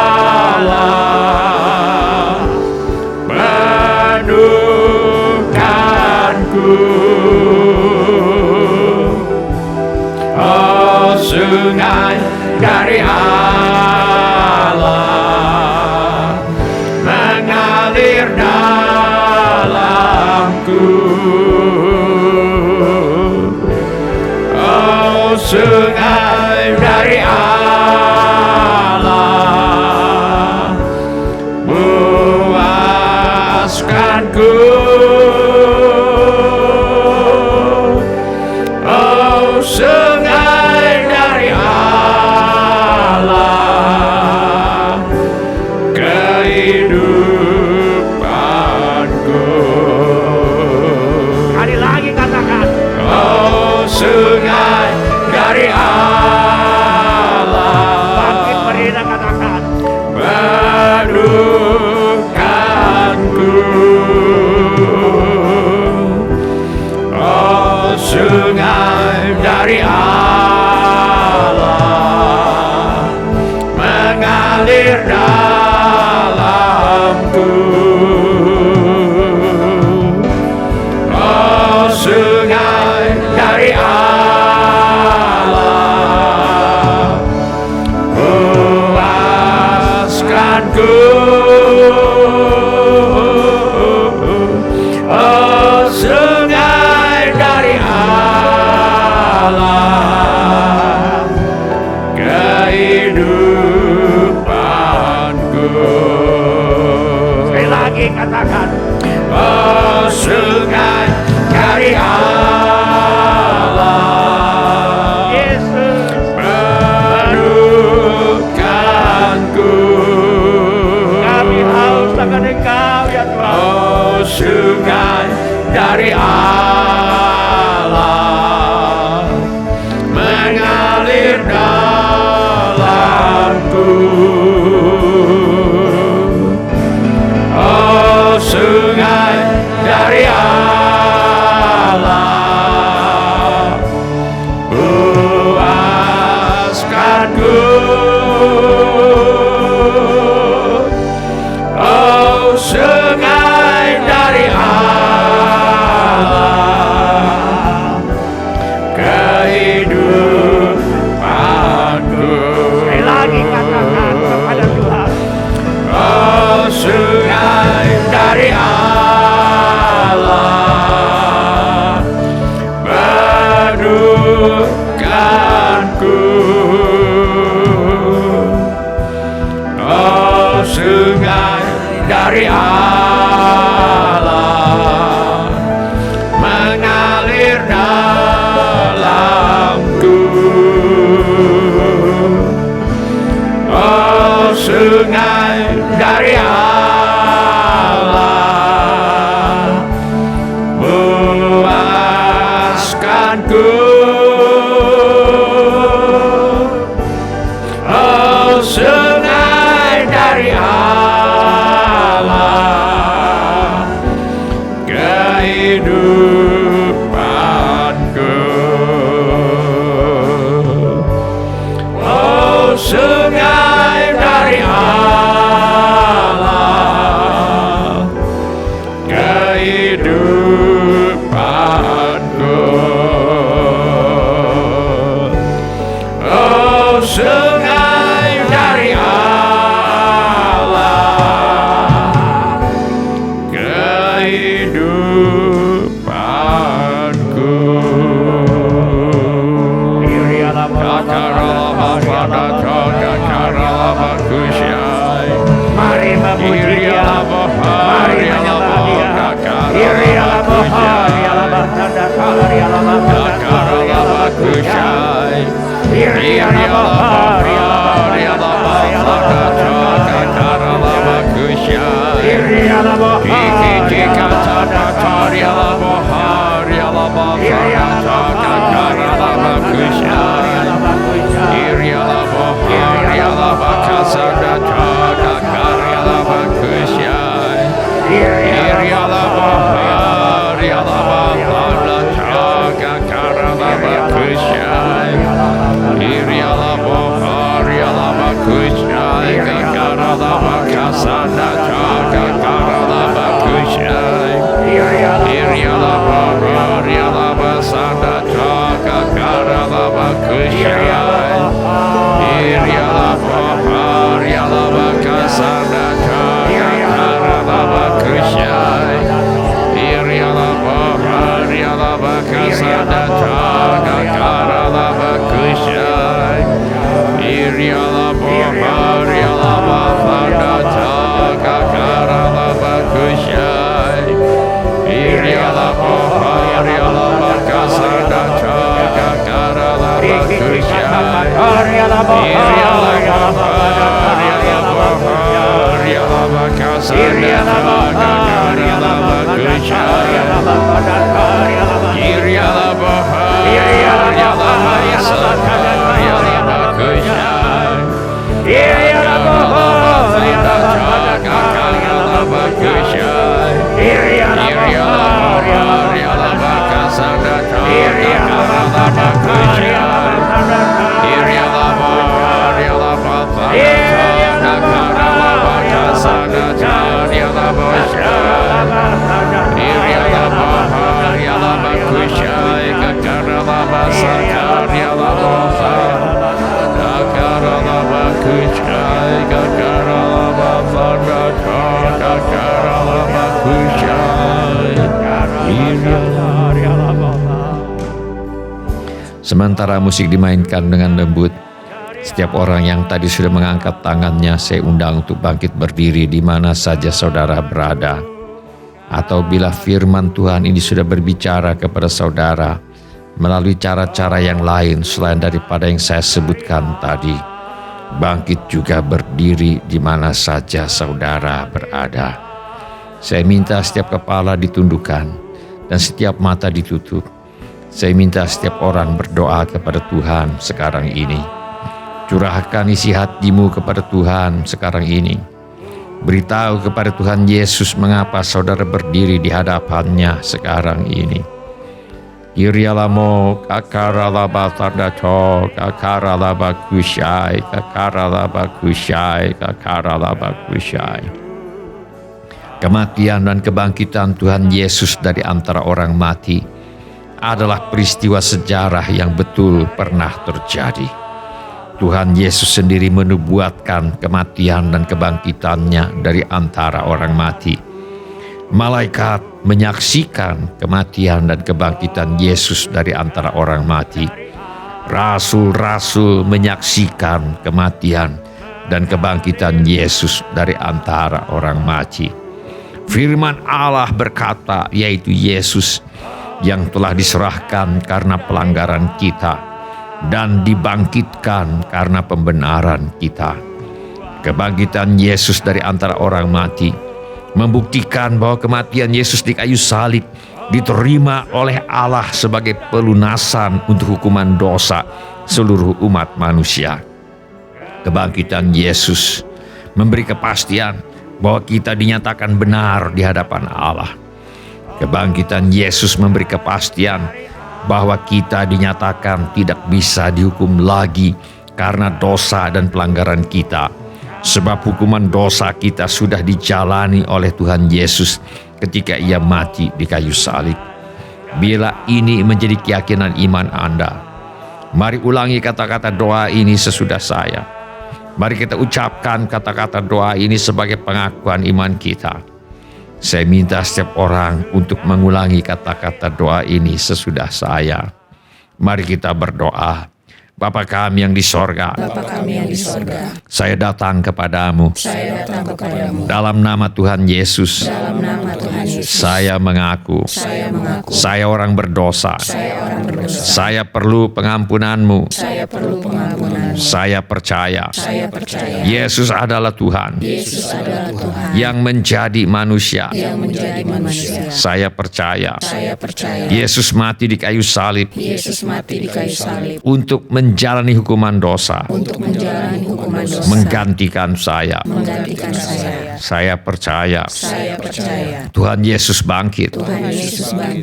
penuhkanku. Oh, sungai dari Allah mengalir dalamku. Oh, sungai dari Allah puaskanku. sungai dari Allah, kehidupanku. Sekali lagi katakan. Oh, sungai dari Allah, Bangkit berdiri katakan. menukanku. Oh, sungai dari Allah mengalir dalamku. Oh, sungai dari Allah puaskanku. Oh, sungai dari Allah, kehidupanku. Sekali lagi katakan. Oh, sungai dari Allah, Yesus. menukanku. Kami haus akan Engkau ya Tuhan. Oh, sungai dari Allah mengalir dalamku. Oh, sungai dari Allah puaskanku. Oh, sungai dari Allah, kehidupanku. Sekali lagi katakan kepada Tuhan. Oh, sungai dari Allah menukanku. Oh, sungai dari Allah mengalir dalamku. Oh, sungai dari Allah puaskanku. Oh, sungai dari Allah, kehidupanku. Oh, sungai dari Allah, kehidupanku. Oh, sungai dari Allah, kehidupanku. Mari memuji Dia. Mari menyembah Dia. Iri Allah Bahari Allah Bahanda Kalari Allah Bahanda Iri Allah Bahari Allah Bahari Allah Iri Allah Bahari Allah Iri Allah Sementara musik dimainkan dengan lembut, setiap orang yang tadi sudah mengangkat tangannya saya undang untuk bangkit berdiri di mana saja saudara berada. Atau bila firman Tuhan ini sudah berbicara kepada saudara melalui cara-cara yang lain selain daripada yang saya sebutkan tadi, bangkit juga berdiri di mana saja saudara berada. Saya minta setiap kepala ditundukkan dan setiap mata ditutup. Saya minta setiap orang berdoa kepada Tuhan sekarang ini. Curahkan isi hatimu kepada Tuhan sekarang ini. Beritahu kepada Tuhan Yesus mengapa saudara berdiri di hadapannya sekarang ini. Kirialamo kakaralaba tardaco kakaralaba kusyai kakaralaba kusyai kakaralaba kusyai. Kematian dan kebangkitan Tuhan Yesus dari antara orang mati adalah peristiwa sejarah yang betul pernah terjadi. Tuhan Yesus sendiri menubuatkan kematian dan kebangkitannya dari antara orang mati. Malaikat menyaksikan kematian dan kebangkitan Yesus dari antara orang mati. Rasul-rasul menyaksikan kematian dan kebangkitan Yesus dari antara orang mati. Firman Allah berkata, yaitu Yesus yang telah diserahkan karena pelanggaran kita dan dibangkitkan karena pembenaran kita. Kebangkitan Yesus dari antara orang mati membuktikan bahwa kematian Yesus di kayu salib diterima oleh Allah sebagai pelunasan untuk hukuman dosa seluruh umat manusia. Kebangkitan Yesus memberi kepastian bahwa kita dinyatakan benar di hadapan Allah. Kebangkitan Yesus memberi kepastian bahwa kita dinyatakan tidak bisa dihukum lagi karena dosa dan pelanggaran kita. Sebab hukuman dosa kita sudah dijalani oleh Tuhan Yesus ketika Ia mati di kayu salib. Bila ini menjadi keyakinan iman Anda, mari ulangi kata-kata doa ini sesudah saya. Mari kita ucapkan kata-kata doa ini sebagai pengakuan iman kita. Saya minta setiap orang untuk mengulangi kata-kata doa ini sesudah saya. Mari kita berdoa. Bapa kami yang di sorga, saya datang kepadamu. Dalam nama Tuhan Yesus, saya mengaku, saya orang berdosa. Saya perlu pengampunan-Mu. Saya percaya, Yesus adalah Tuhan yang menjadi manusia. Saya percaya, Yesus mati di kayu salib untuk menjalani hukuman dosa, menggantikan saya. Saya percaya, Tuhan Yesus bangkit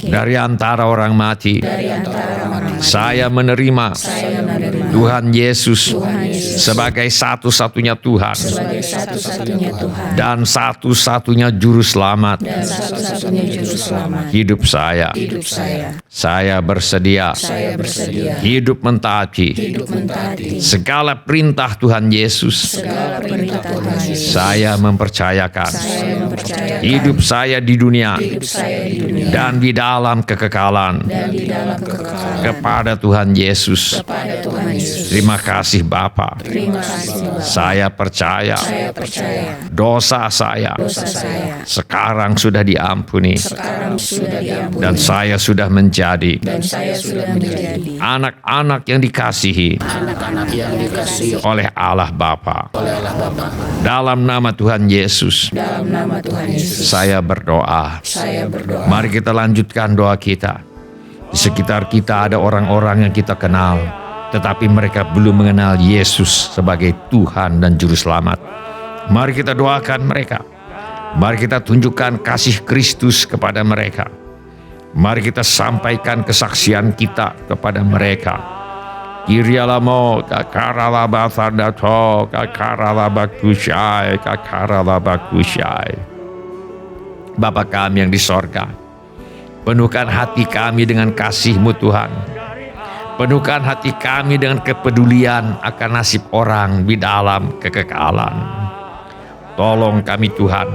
dari antara orang mati. Saya menerima Tuhan Yesus sebagai satu-satunya Tuhan dan satu-satunya juru selamat hidup saya. Saya bersedia hidup mentaati segala perintah Tuhan Yesus. Saya mempercayakan hidup saya di dunia dan di dalam kekekalan kepada Tuhan Yesus Tuhan Yesus. Terima kasih Bapa. Terima kasih Bapa. Saya percaya Saya percaya dosa saya dosa saya sekarang sudah diampuni sekarang sudah diampuni dan saya sudah menjadi dan saya sudah menjadi anak-anak yang dikasihi anak-anak yang dikasihi oleh Allah Bapa. oleh Allah Bapa. Dalam nama Tuhan Yesus, Dalam nama Tuhan Yesus, saya berdoa. saya berdoa. Mari kita lanjutkan doa kita. Di sekitar kita ada orang-orang yang kita kenal, tetapi mereka belum mengenal Yesus sebagai Tuhan dan Juru Selamat. Mari kita doakan mereka. Mari kita tunjukkan kasih Kristus kepada mereka. Mari kita sampaikan kesaksian kita kepada mereka. Kirialamo kakaralabathadato kakaralabakusyai kakaralabakusyai. Bapa kami yang di sorga, penuhkan hati kami dengan kasih-Mu Tuhan. Penuhkan hati kami dengan kepedulian akan nasib orang di dalam kekekalan. Tolong kami Tuhan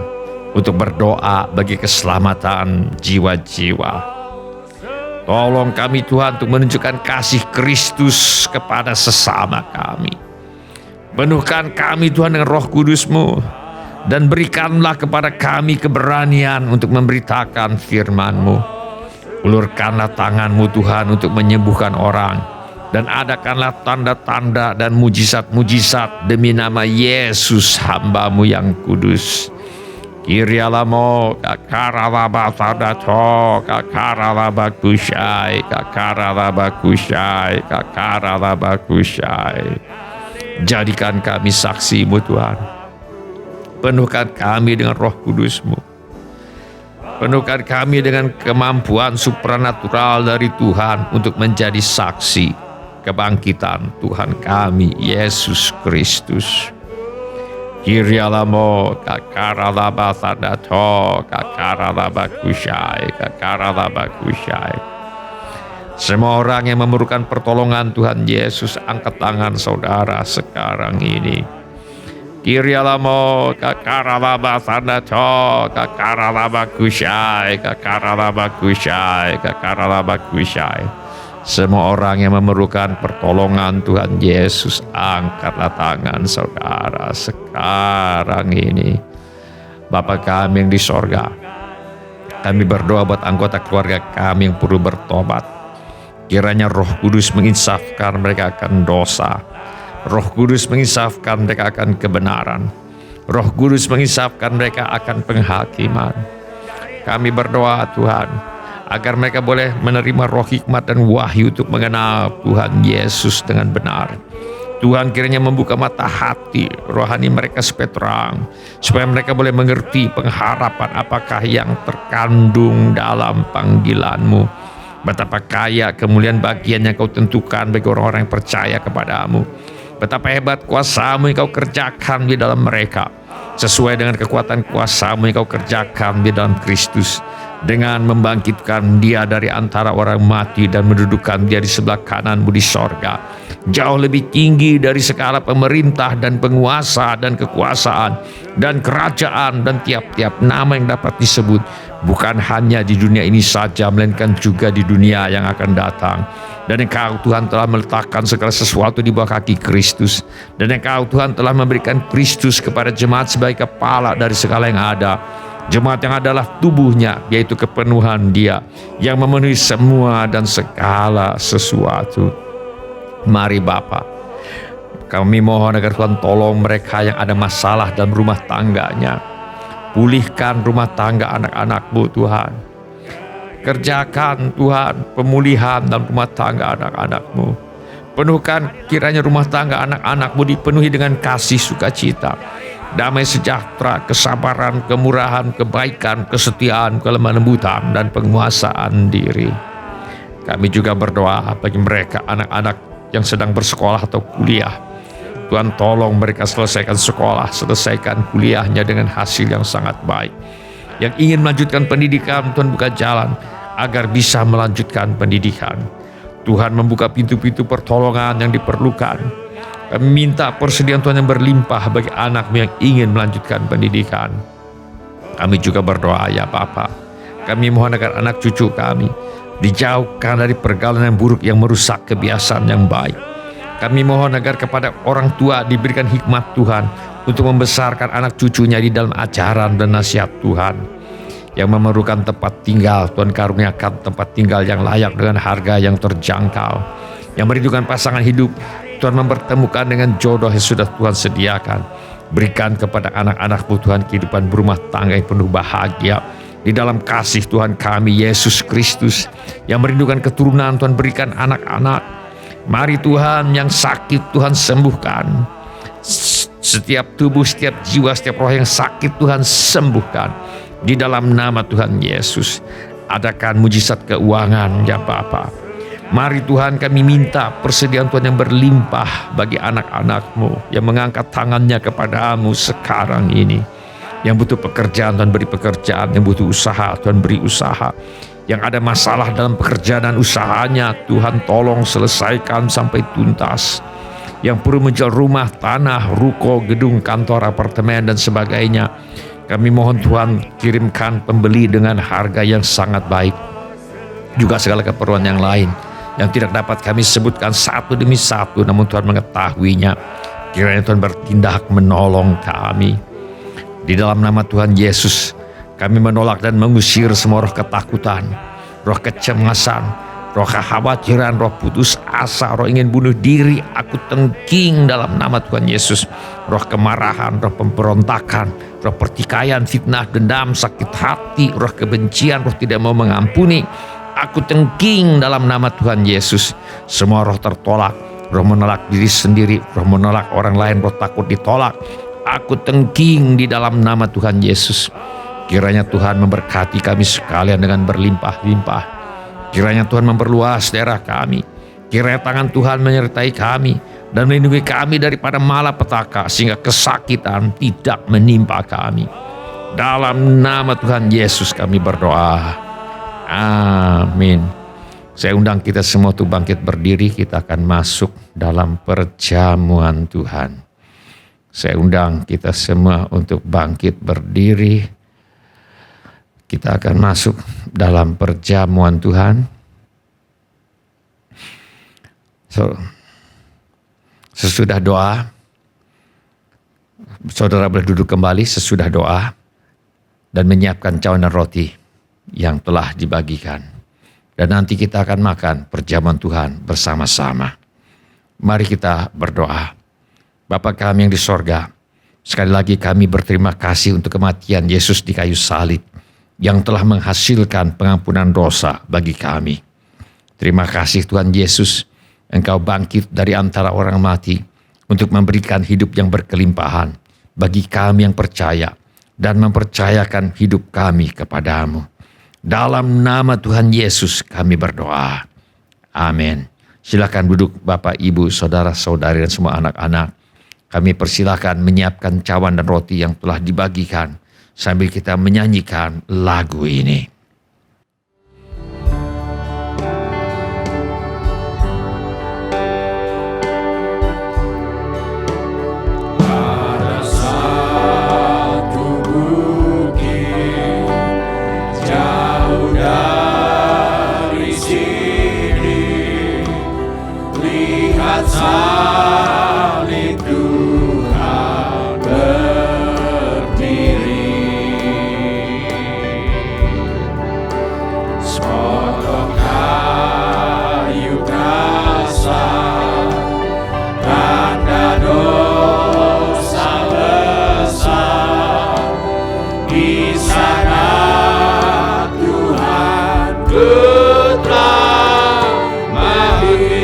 untuk berdoa bagi keselamatan jiwa-jiwa. Tolong kami Tuhan untuk menunjukkan kasih Kristus kepada sesama kami. Penuhkan kami Tuhan dengan Roh Kudus-Mu, dan berikanlah kepada kami keberanian untuk memberitakan firman-Mu. Ulurkanlah tangan-Mu Tuhan untuk menyembuhkan orang, dan adakanlah tanda-tanda dan mujizat-mujizat demi nama Yesus hamba-Mu yang kudus. Kirialamo kakaralabatadato kakaralabakusyai kakaralabakusyai kakaralabakusyai. Jadikan kami saksi-Mu Tuhan. Penuhkan kami dengan Roh Kudus-Mu. Penuhkan kami dengan kemampuan supranatural dari Tuhan untuk menjadi saksi kebangkitan Tuhan kami Yesus Kristus. Kirialamo kakaralabatadato kakaralabakusyai kakaralabakusyai. Semua orang yang memerlukan pertolongan Tuhan Yesus, angkat tangan saudara sekarang ini. Kirialamo kakaralabatadato kakaralabakusyai kakaralabakusyai kakaralabakusyai. Semua orang yang memerlukan pertolongan Tuhan Yesus, angkatlah tangan saudara sekarang ini. Bapa kami yang di sorga, kami berdoa buat anggota keluarga kami yang perlu bertobat. Kiranya Roh Kudus menginsafkan mereka akan dosa. Roh Kudus menginsafkan mereka akan kebenaran. Roh Kudus menginsafkan mereka akan penghakiman. Kami berdoa Tuhan, agar mereka boleh menerima roh hikmat dan wahyu untuk mengenal Tuhan Yesus dengan benar. Tuhan kiranya membuka mata hati rohani mereka supaya terang, supaya mereka boleh mengerti pengharapan apakah yang terkandung dalam panggilan-Mu. Betapa kaya kemuliaan bagian yang Kau tentukan bagi orang-orang yang percaya kepada-Mu. Betapa hebat kuasa-Mu yang Kau kerjakan di dalam mereka, sesuai dengan kekuatan kuasa-Mu yang Kau kerjakan di dalam Kristus, dengan membangkitkan Dia dari antara orang mati dan mendudukan Dia di sebelah kanan-Mu di sorga, jauh lebih tinggi dari segala pemerintah dan penguasa dan kekuasaan dan kerajaan dan tiap-tiap nama yang dapat disebut, bukan hanya di dunia ini saja, melainkan juga di dunia yang akan datang. Dan Engkau Tuhan telah meletakkan segala sesuatu di bawah kaki Kristus, dan Engkau Tuhan telah memberikan Kristus kepada jemaat sebagai kepala dari segala yang ada. Jemaat yang adalah tubuhnya, yaitu kepenuhan Dia yang memenuhi semua dan segala sesuatu. Mari Bapa, kami mohon agar Tuhan tolong mereka yang ada masalah dalam rumah tangganya. Pulihkan rumah tangga anak-anak-Mu Tuhan. Kerjakan Tuhan pemulihan dalam rumah tangga anak-anak-Mu. Penuhkan kiranya rumah tangga anak-anak-Mu dipenuhi dengan kasih sukacita, damai sejahtera, kesabaran, kemurahan, kebaikan, kesetiaan, kelemah lembutan, dan penguasaan diri. Kami juga berdoa bagi mereka anak-anak yang sedang bersekolah atau kuliah. Tuhan tolong mereka selesaikan sekolah, selesaikan kuliahnya dengan hasil yang sangat baik. Yang ingin melanjutkan pendidikan, Tuhan buka jalan agar bisa melanjutkan pendidikan. Tuhan membuka pintu-pintu pertolongan yang diperlukan. Kami minta persediaan Tuhan yang berlimpah bagi anak-Mu yang ingin melanjutkan pendidikan. Kami juga berdoa ya Bapa, kami mohon agar anak cucu kami dijauhkan dari pergaulan yang buruk yang merusak kebiasaan yang baik. Kami mohon agar kepada orang tua diberikan hikmat Tuhan untuk membesarkan anak cucunya di dalam ajaran dan nasihat Tuhan. Yang memerlukan tempat tinggal, Tuhan karuniakan tempat tinggal yang layak dengan harga yang terjangkau. Yang merindukan pasangan hidup, Tuhan mempertemukan dengan jodoh yang sudah Tuhan sediakan. Berikan kepada anak-anak-Mu Tuhan kehidupan berumah tangga yang penuh bahagia di dalam kasih Tuhan kami Yesus Kristus. Yang merindukan keturunan, Tuhan berikan anak-anak. Mari Tuhan, yang sakit Tuhan sembuhkan. Setiap tubuh, setiap jiwa, setiap roh yang sakit Tuhan sembuhkan. Di dalam nama Tuhan Yesus. Adakan mujizat keuangan ya Bapa. Mari Tuhan, kami minta persediaan Tuhan yang berlimpah bagi anak-anak-Mu yang mengangkat tangannya kepada-Mu sekarang ini. Yang butuh pekerjaan, Tuhan beri pekerjaan. Yang butuh usaha, Tuhan beri usaha. Yang ada masalah dalam pekerjaan dan usahanya, Tuhan tolong selesaikan sampai tuntas. Yang perlu menjual rumah, tanah, ruko, gedung, kantor, apartemen, dan sebagainya, kami mohon Tuhan kirimkan pembeli dengan harga yang sangat baik. Juga segala keperluan yang lain yang tidak dapat kami sebutkan satu demi satu, namun Tuhan mengetahuinya. Kiranya Tuhan bertindak menolong kami. Di dalam nama Tuhan Yesus, kami menolak dan mengusir semua roh ketakutan, roh kecemasan, roh kekhawatiran, roh putus asa, roh ingin bunuh diri. Aku tengking dalam nama Tuhan Yesus. Roh kemarahan, roh pemberontakan, roh pertikaian, fitnah, dendam, sakit hati, roh kebencian, roh tidak mau mengampuni. Aku tengking dalam nama Tuhan Yesus. Semua roh tertolak, roh menolak diri sendiri, roh menolak orang lain, roh takut ditolak. Aku tengking di dalam nama Tuhan Yesus. Kiranya Tuhan memberkati kami sekalian dengan berlimpah-limpah. Kiranya Tuhan memperluas daerah kami. Kiranya tangan Tuhan menyertai kami dan melindungi kami daripada malapetaka, sehingga kesakitan tidak menimpa kami. Dalam nama Tuhan Yesus kami berdoa. Amin. Saya undang kita semua untuk bangkit berdiri. Kita akan masuk dalam perjamuan Tuhan. Saya undang kita semua untuk bangkit berdiri. Kita akan masuk dalam perjamuan Tuhan. Sesudah doa, saudara boleh duduk kembali sesudah doa dan menyiapkan cawan dan roti yang telah dibagikan. Dan nanti kita akan makan perjamuan Tuhan bersama-sama. Mari kita berdoa. Bapa kami yang di sorga, sekali lagi kami berterima kasih untuk kematian Yesus di kayu salib yang telah menghasilkan pengampunan dosa bagi kami. Terima kasih Tuhan Yesus, Engkau bangkit dari antara orang mati untuk memberikan hidup yang berkelimpahan bagi kami yang percaya dan mempercayakan hidup kami kepadamu. Dalam nama Tuhan Yesus kami berdoa. Amin. Silakan duduk Bapak, Ibu, saudara-saudari dan semua anak-anak. Kami persilakan menyiapkan cawan dan roti yang telah dibagikan sambil kita menyanyikan lagu ini. Ada satu bukit jauh dari sini, lihat salib Tuhan berdiri. Sepotong kayu kasar, tanda dosa besar. Di sana Tuhanku telah mati.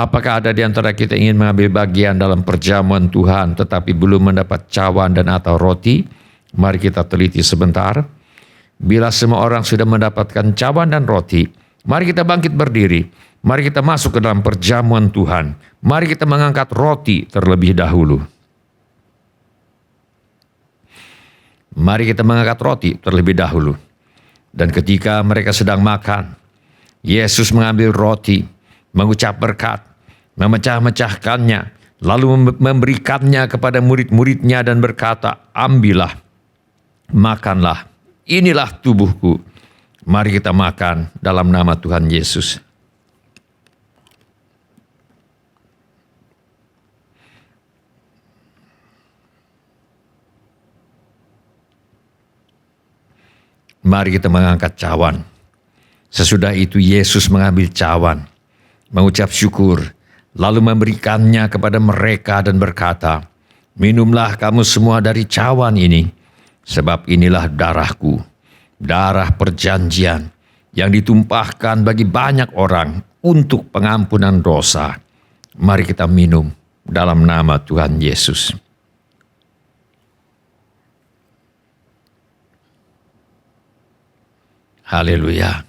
Apakah ada di antara kita ingin mengambil bagian dalam perjamuan Tuhan tetapi belum mendapat cawan dan atau roti? Mari kita teliti sebentar. Bila semua orang sudah mendapatkan cawan dan roti, mari kita bangkit berdiri. Mari kita masuk ke dalam perjamuan Tuhan. Mari kita mengangkat roti terlebih dahulu. Mari kita mengangkat roti terlebih dahulu. Dan ketika mereka sedang makan, Yesus mengambil roti, mengucap berkat, memecah-mecahkannya, lalu memberikannya kepada murid-muridnya dan berkata, ambillah, makanlah, inilah tubuhku. Mari kita makan dalam nama Tuhan Yesus. Mari kita mengangkat cawan. Sesudah itu Yesus mengambil cawan, mengucap syukur, lalu memberikannya kepada mereka dan berkata, minumlah kamu semua dari cawan ini, sebab inilah darahku, darah perjanjian yang ditumpahkan bagi banyak orang untuk pengampunan dosa. Mari kita minum dalam nama Tuhan Yesus. Haleluya.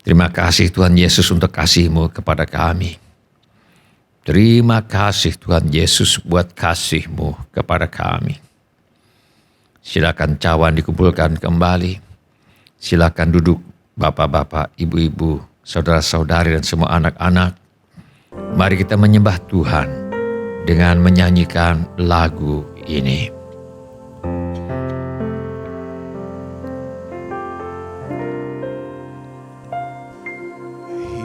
Terima kasih Tuhan Yesus untuk kasih-Mu kepada kami. Terima kasih Tuhan Yesus buat kasih-Mu kepada kami. Silakan cawan dikumpulkan kembali. Silakan duduk bapak-bapak, ibu-ibu, saudara-saudari dan semua anak-anak. Mari kita menyembah Tuhan dengan menyanyikan lagu ini.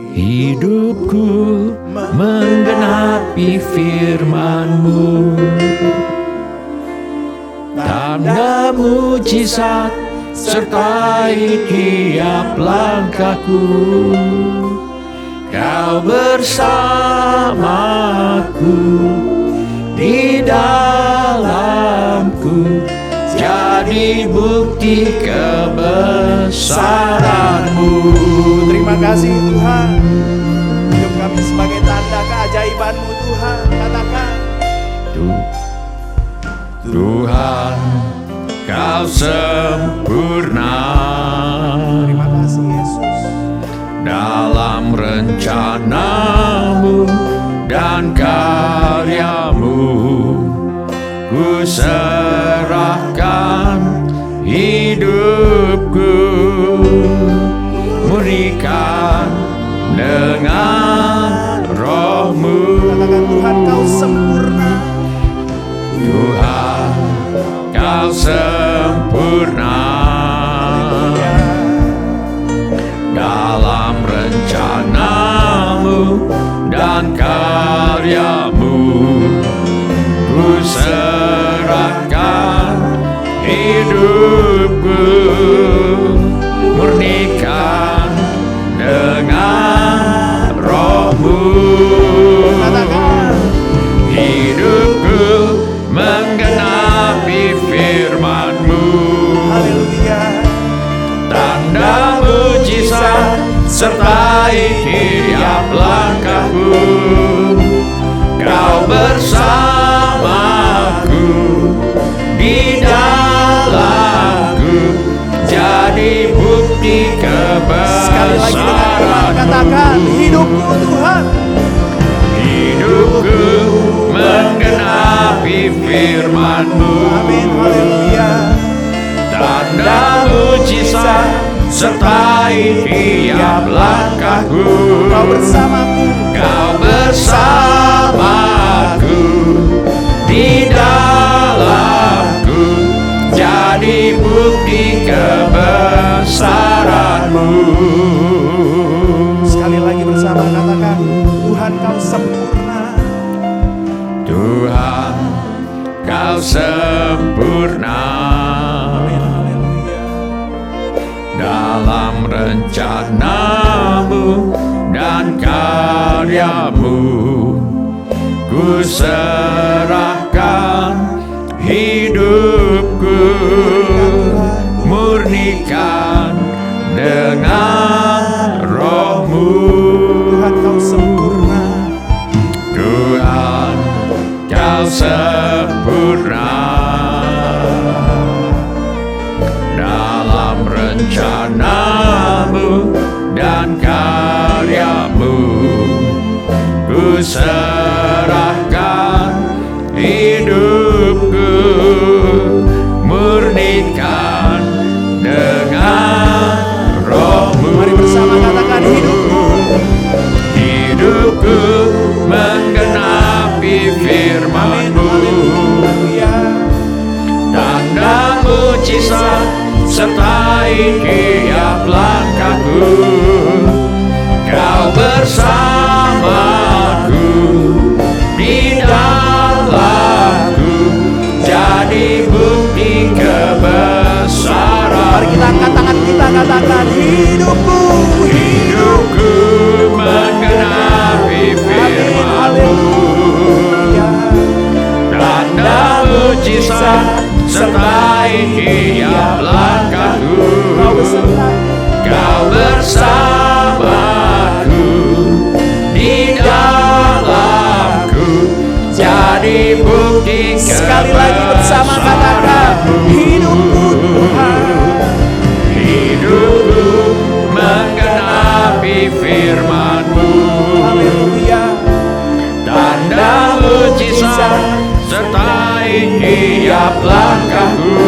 Hidupku menggenapi firman-Mu, tanda mujizat sertai tiap langkahku. Kau bersamaku di dalamku, jadi bukti kebesaran-Mu. Terima kasih Tuhan. Hidup kami sebagai tanda keajaiban-Mu Tuhan. Katakan, Tuhan, Kau sempurna. terima kasih Yesus. Dalam rencana-Mu dan karya-Mu, ku serahkan hidupku, murnikan dengan Roh-Mu. Katakan Tuhan, Kau sempurna. Tuhan, Kau sempurna. Dalam rencana-Mu dan karya-Mu, ku serahkan hidupku, murnikan dengan Roh-Mu. Katakan, Hidupku menggenapi firman-Mu, haleluya. tanda mujizat sertai tiap langkahku. Kau bersamaku di dalamku, jadi bukti Sekali lagi dengan iman katakan, kebesaran-Mu. hidupku Tuhan. Hidupku menggenapi firman-Mu, Amin, haleluya. tanda mujizat sertai tiap langkahku. Kau bersamaku. Kau bersamaku di dalamku, jadi bukti kebesaran-Mu. Sekali lagi bersama katakan, Tuhan Kau sempurna. Tuhan, Kau sempurna. Dalam rencana-Mu dan karya-Mu, ku serahkan hidupku, murnikan dengan Roh-Mu. Tuhan Kau sempurna. dan karya-Mu. Ku serahkan hidupku, murnikan dengan Roh-Mu. Mari bersama katakan hidupku. Hidupku menggenapi firman-Mu. Haleluya. Tanda mujizat sertai tiap langkahku. Kau bersamaku, di dalamku, jadi bukti kebesaran. Mari kita angkat tangan kita, katakan hidupku. Hidupku menggenapi firman-Mu. Tanda mujizat sertai tiap langkahku. Kau bersamaku, di dalamku, jadi bukti Sekali lagi bersama katakan hidupku Tuhan. Hidupku menggenapi firman-Mu. Haleluya. Tanda mujizat sertai tiap langkahku.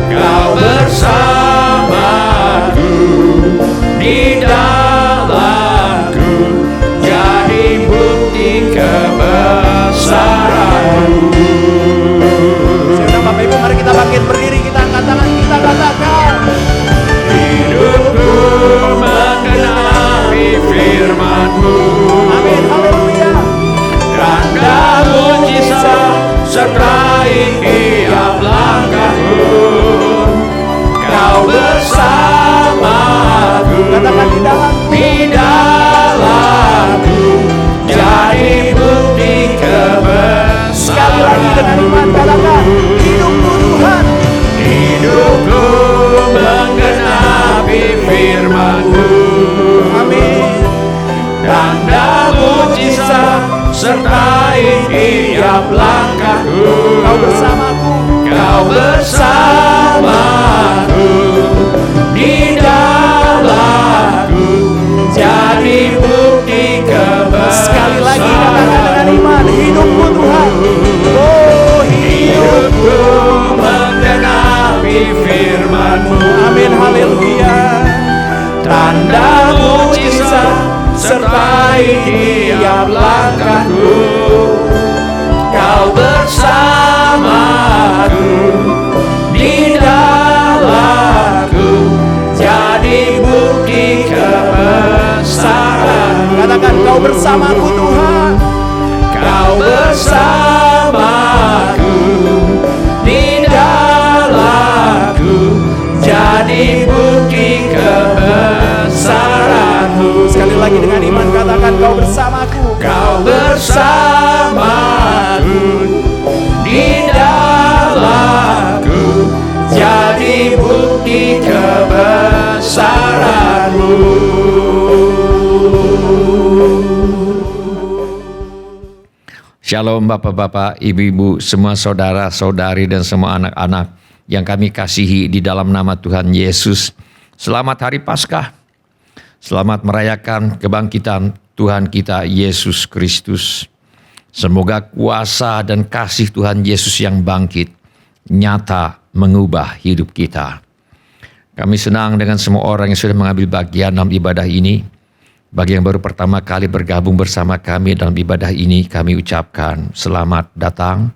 Kau bersamaku, di dalamku, jadi bukti kebesaran-Mu. Sudah Bapak Ibu, mari kita bangkit berdiri, kita angkat tangan kita, katakan Hidupku menggenapi firman-Mu. amin. Haleluya. Tanda mujizat sertai tiap langkahku. Kau bersamaku, Katakan di dalam. di dalamku, jadi bukti Sekali lagi dengan iman katakan kebesaran-Mu. hidupku Tuhan. Hidupku menggenapi firman-Mu. Amin. Tanda mujizat sertai tiap langkahku. Kau bersamaku. Kau bersamaku, di dalamku, jadi bukti kebesaran. Sekali lagi katakan dengan iman hidupku Tuhan. Oh Hidupku menggenapi firman-Mu. amin. Haleluya. Tanda mujizat sertai tiap langkahku. Kau bersamaku, di dalamku, jadi bukti kebesaran. Katakan kau bersamaku Tuhan. Kau bersamaku, di dalamku, jadi bukti kebesaran-Mu. Sekali lagi dengan iman katakan kau bersamaku. Kau bersamaku, di dalamku, jadi bukti kebesaran-Mu. Shalom Bapak-Bapak, Ibu-Ibu, semua saudara-saudari dan semua anak-anak yang kami kasihi di dalam nama Tuhan Yesus. Selamat Hari Paskah. Selamat merayakan kebangkitan Tuhan kita Yesus Kristus. Semoga kuasa dan kasih Tuhan Yesus yang bangkit nyata mengubah hidup kita. Kami senang dengan semua orang yang sudah mengambil bagian dalam ibadah ini. Bagi yang baru pertama kali bergabung bersama kami dalam ibadah ini, kami ucapkan selamat datang.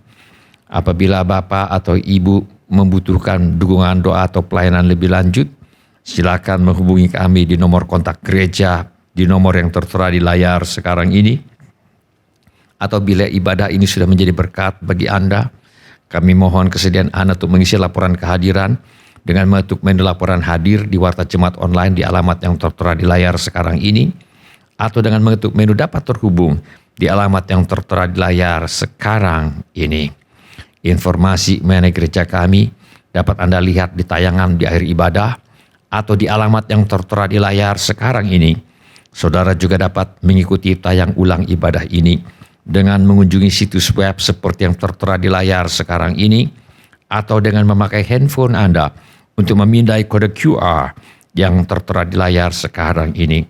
Apabila Bapak atau Ibu membutuhkan dukungan doa atau pelayanan lebih lanjut, silakan menghubungi kami di nomor kontak gereja di nomor yang tertera di layar sekarang ini. Atau bila ibadah ini sudah menjadi berkat bagi Anda, kami mohon kesediaan Anda untuk mengisi laporan kehadiran dengan mengetuk menu laporan hadir di Warta Jemaat Online di alamat yang tertera di layar sekarang ini, atau dengan mengetuk menu dapat terhubung di alamat yang tertera di layar sekarang ini. Informasi mengenai gereja kami dapat Anda lihat di tayangan di akhir ibadah atau di alamat yang tertera di layar sekarang ini. Saudara juga dapat mengikuti tayang ulang ibadah ini dengan mengunjungi situs web seperti yang tertera di layar sekarang ini, atau dengan memakai handphone Anda untuk memindai kode QR yang tertera di layar sekarang ini.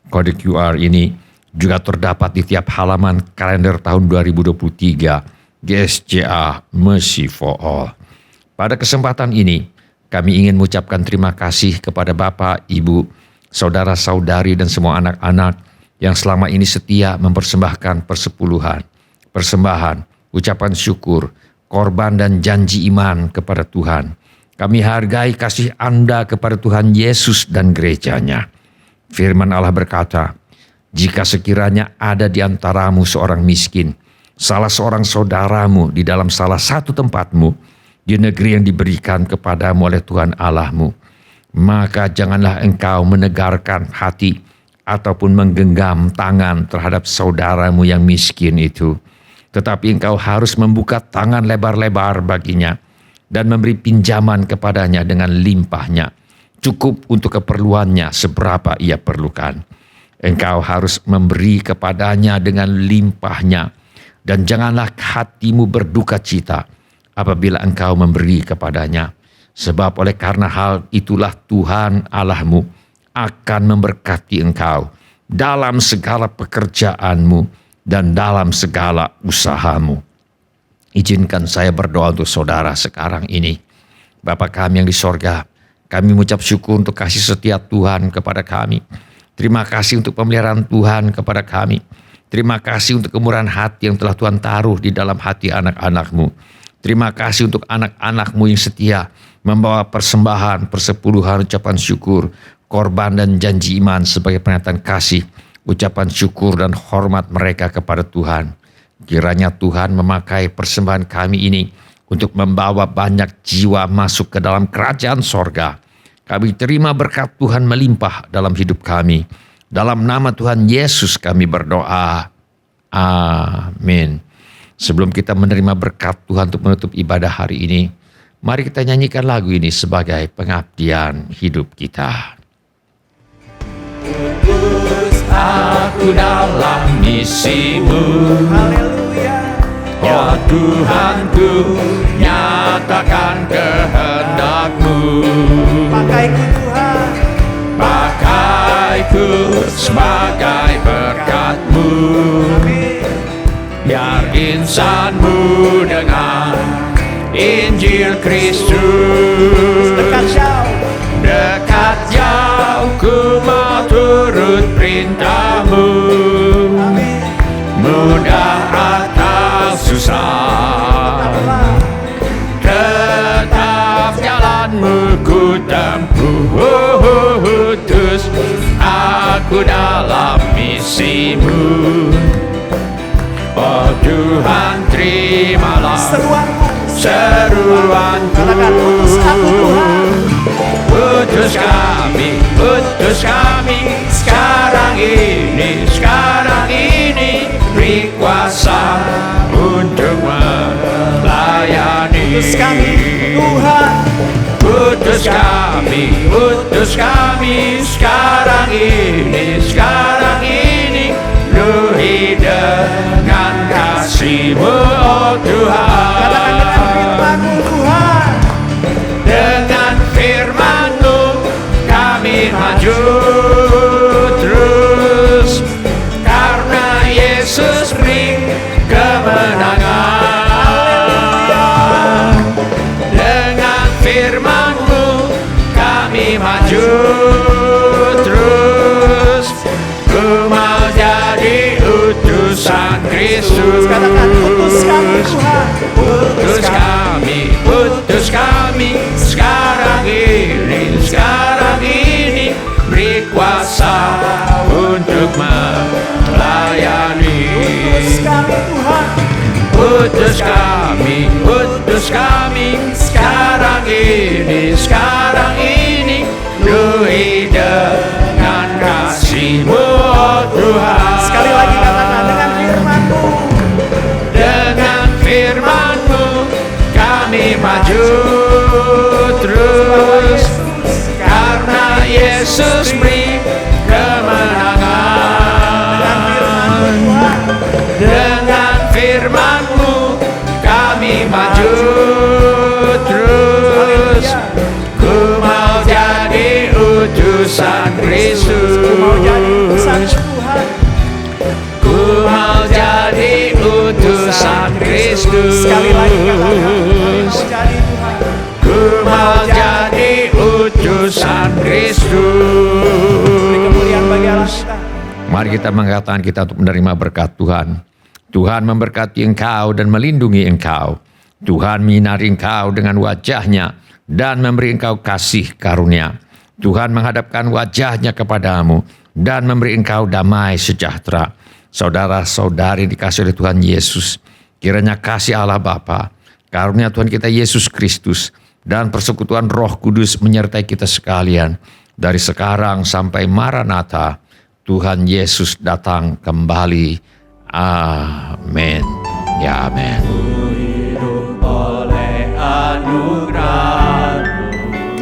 Kode QR ini juga terdapat di tiap halaman kalender tahun 2023 GSJA Mercy for All. Pada kesempatan ini, kami ingin mengucapkan terima kasih kepada Bapak, Ibu, saudara-saudari dan semua anak-anak yang selama ini setia mempersembahkan persepuluhan, persembahan, ucapan syukur, korban dan janji iman kepada Tuhan. Kami hargai kasih Anda kepada Tuhan Yesus dan gerejanya. Firman Allah berkata, jika sekiranya ada di antaramu seorang miskin, salah seorang saudaramu di dalam salah satu tempatmu, di negeri yang diberikan kepadamu oleh Tuhan Allahmu, maka janganlah engkau menegarkan hati ataupun menggenggam tangan terhadap saudaramu yang miskin itu. Tetapi engkau harus membuka tangan lebar-lebar baginya dan memberi pinjaman kepadanya dengan limpahnya, cukup untuk keperluannya seberapa ia perlukan. Engkau harus memberi kepadanya dengan limpahnya, dan janganlah hatimu berduka cita apabila engkau memberi kepadanya. Sebab oleh karena hal itulah Tuhan Allahmu akan memberkati engkau dalam segala pekerjaanmu dan dalam segala usahamu. Izinkan saya berdoa untuk saudara sekarang ini. Bapa kami yang di sorga, kami mengucap syukur untuk kasih setia Tuhan kepada kami. Terima kasih untuk pemeliharaan Tuhan kepada kami. Terima kasih untuk kemurahan hati yang telah Tuhan taruh di dalam hati anak-anak-Mu. Terima kasih untuk anak-anak-Mu yang setia membawa persembahan, persepuluhan, ucapan syukur, korban dan janji iman sebagai pernyataan kasih, ucapan syukur dan hormat mereka kepada Tuhan. Kiranya Tuhan memakai persembahan kami ini untuk membawa banyak jiwa masuk ke dalam kerajaan sorga. Kami terima berkat Tuhan melimpah dalam hidup kami. Dalam nama Tuhan Yesus kami berdoa. Amin. Sebelum kita menerima berkat Tuhan untuk menutup ibadah hari ini, mari kita nyanyikan lagu ini sebagai pengabdian hidup kita. Kudus aku dalam misimu, Haleluya. ya Tuhanku, nyatakan kehendak-Mu. Pakaiku Tuhan, Pakaiku sebagai berkat-Mu, amin. biar insanmu dengan Injil Kristus. Dekat jauh ku mau turut perintah-Mu, Amin. mudah atau susah, tetap jalan-Mu ku tempuh. Terus aku dalam misimu, oh Tuhan terimalah seruanku. Katakan, utus aku Tuhan. Utus kami sekarang ini, beri kuasa untuk melayani. Utus kami Tuhan. Utus kami sekarang ini, penuhi dengan kasih-Mu, oh Tuhan. Katakan dengan firman-Mu Tuhan. Dengan firman-Mu kami maju terus, karena Yesus beri kemenangan. Dengan firman-Mu kami maju terus, ku mau jadi utusan Kristus. Katakan, utus kami Tuhan. Utus kami sekarang ini, beri kuasa untuk melayani. Utus kami Tuhan. Utus kami sekarang ini, penuhi dengan kasih-Mu, oh Tuhan. Sekali lagi katakan, dengan firman-Mu. Dengan firman-Mu kami maju terus, karena Yesus beri kemenangan. Dengan firman-Mu kami maju terus, ku mau jadi utusan utusan Kristus. Ku mau jadi utusan Tuhan. Ku mau jadi utusan Kristus. Sekali lagi katakan, kami mau jadi Tuhan. Ku mau jadi utusan Kristus. Beri kemuliaan bagi Allah kita. Mari kita mengatakan kita untuk menerima berkat Tuhan. Tuhan memberkati engkau dan melindungi engkau. Tuhan menyinari engkau dengan wajahnya dan memberi engkau kasih karunia. Tuhan menghadapkan wajahnya kepadamu dan memberi engkau damai sejahtera. Saudara-saudari dikasihi oleh Tuhan Yesus, kiranya kasih Allah Bapa, karunia Tuhan kita Yesus Kristus, dan persekutuan Roh Kudus menyertai kita sekalian dari sekarang sampai Maranatha. Tuhan Yesus datang kembali. Amin. Ya, amin.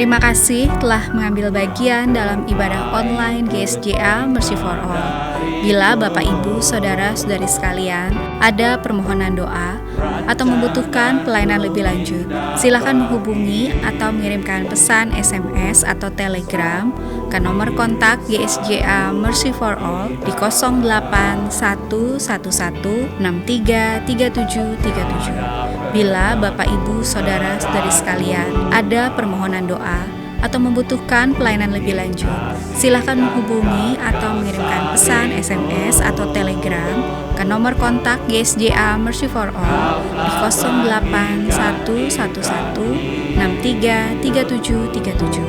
Terima kasih telah mengambil bagian dalam ibadah online GSJA Mercy for All. Bila Bapak, Ibu, Saudara-saudari sekalian ada permohonan doa atau membutuhkan pelayanan lebih lanjut, silakan menghubungi atau mengirimkan pesan SMS atau Telegram ke nomor kontak GSJA Mercy for All di 08111633737. Bila Bapak, Ibu, Saudara-saudari sekalian ada permohonan doa atau membutuhkan pelayanan lebih lanjut, silakan menghubungi atau mengirimkan pesan SMS atau Telegram ke nomor kontak GSJA Mercy for All di 08111633737.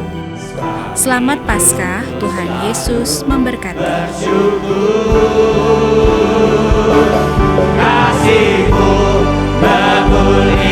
Selamat Paskah, Tuhan Yesus memberkati. Kasih-Mu memuliakan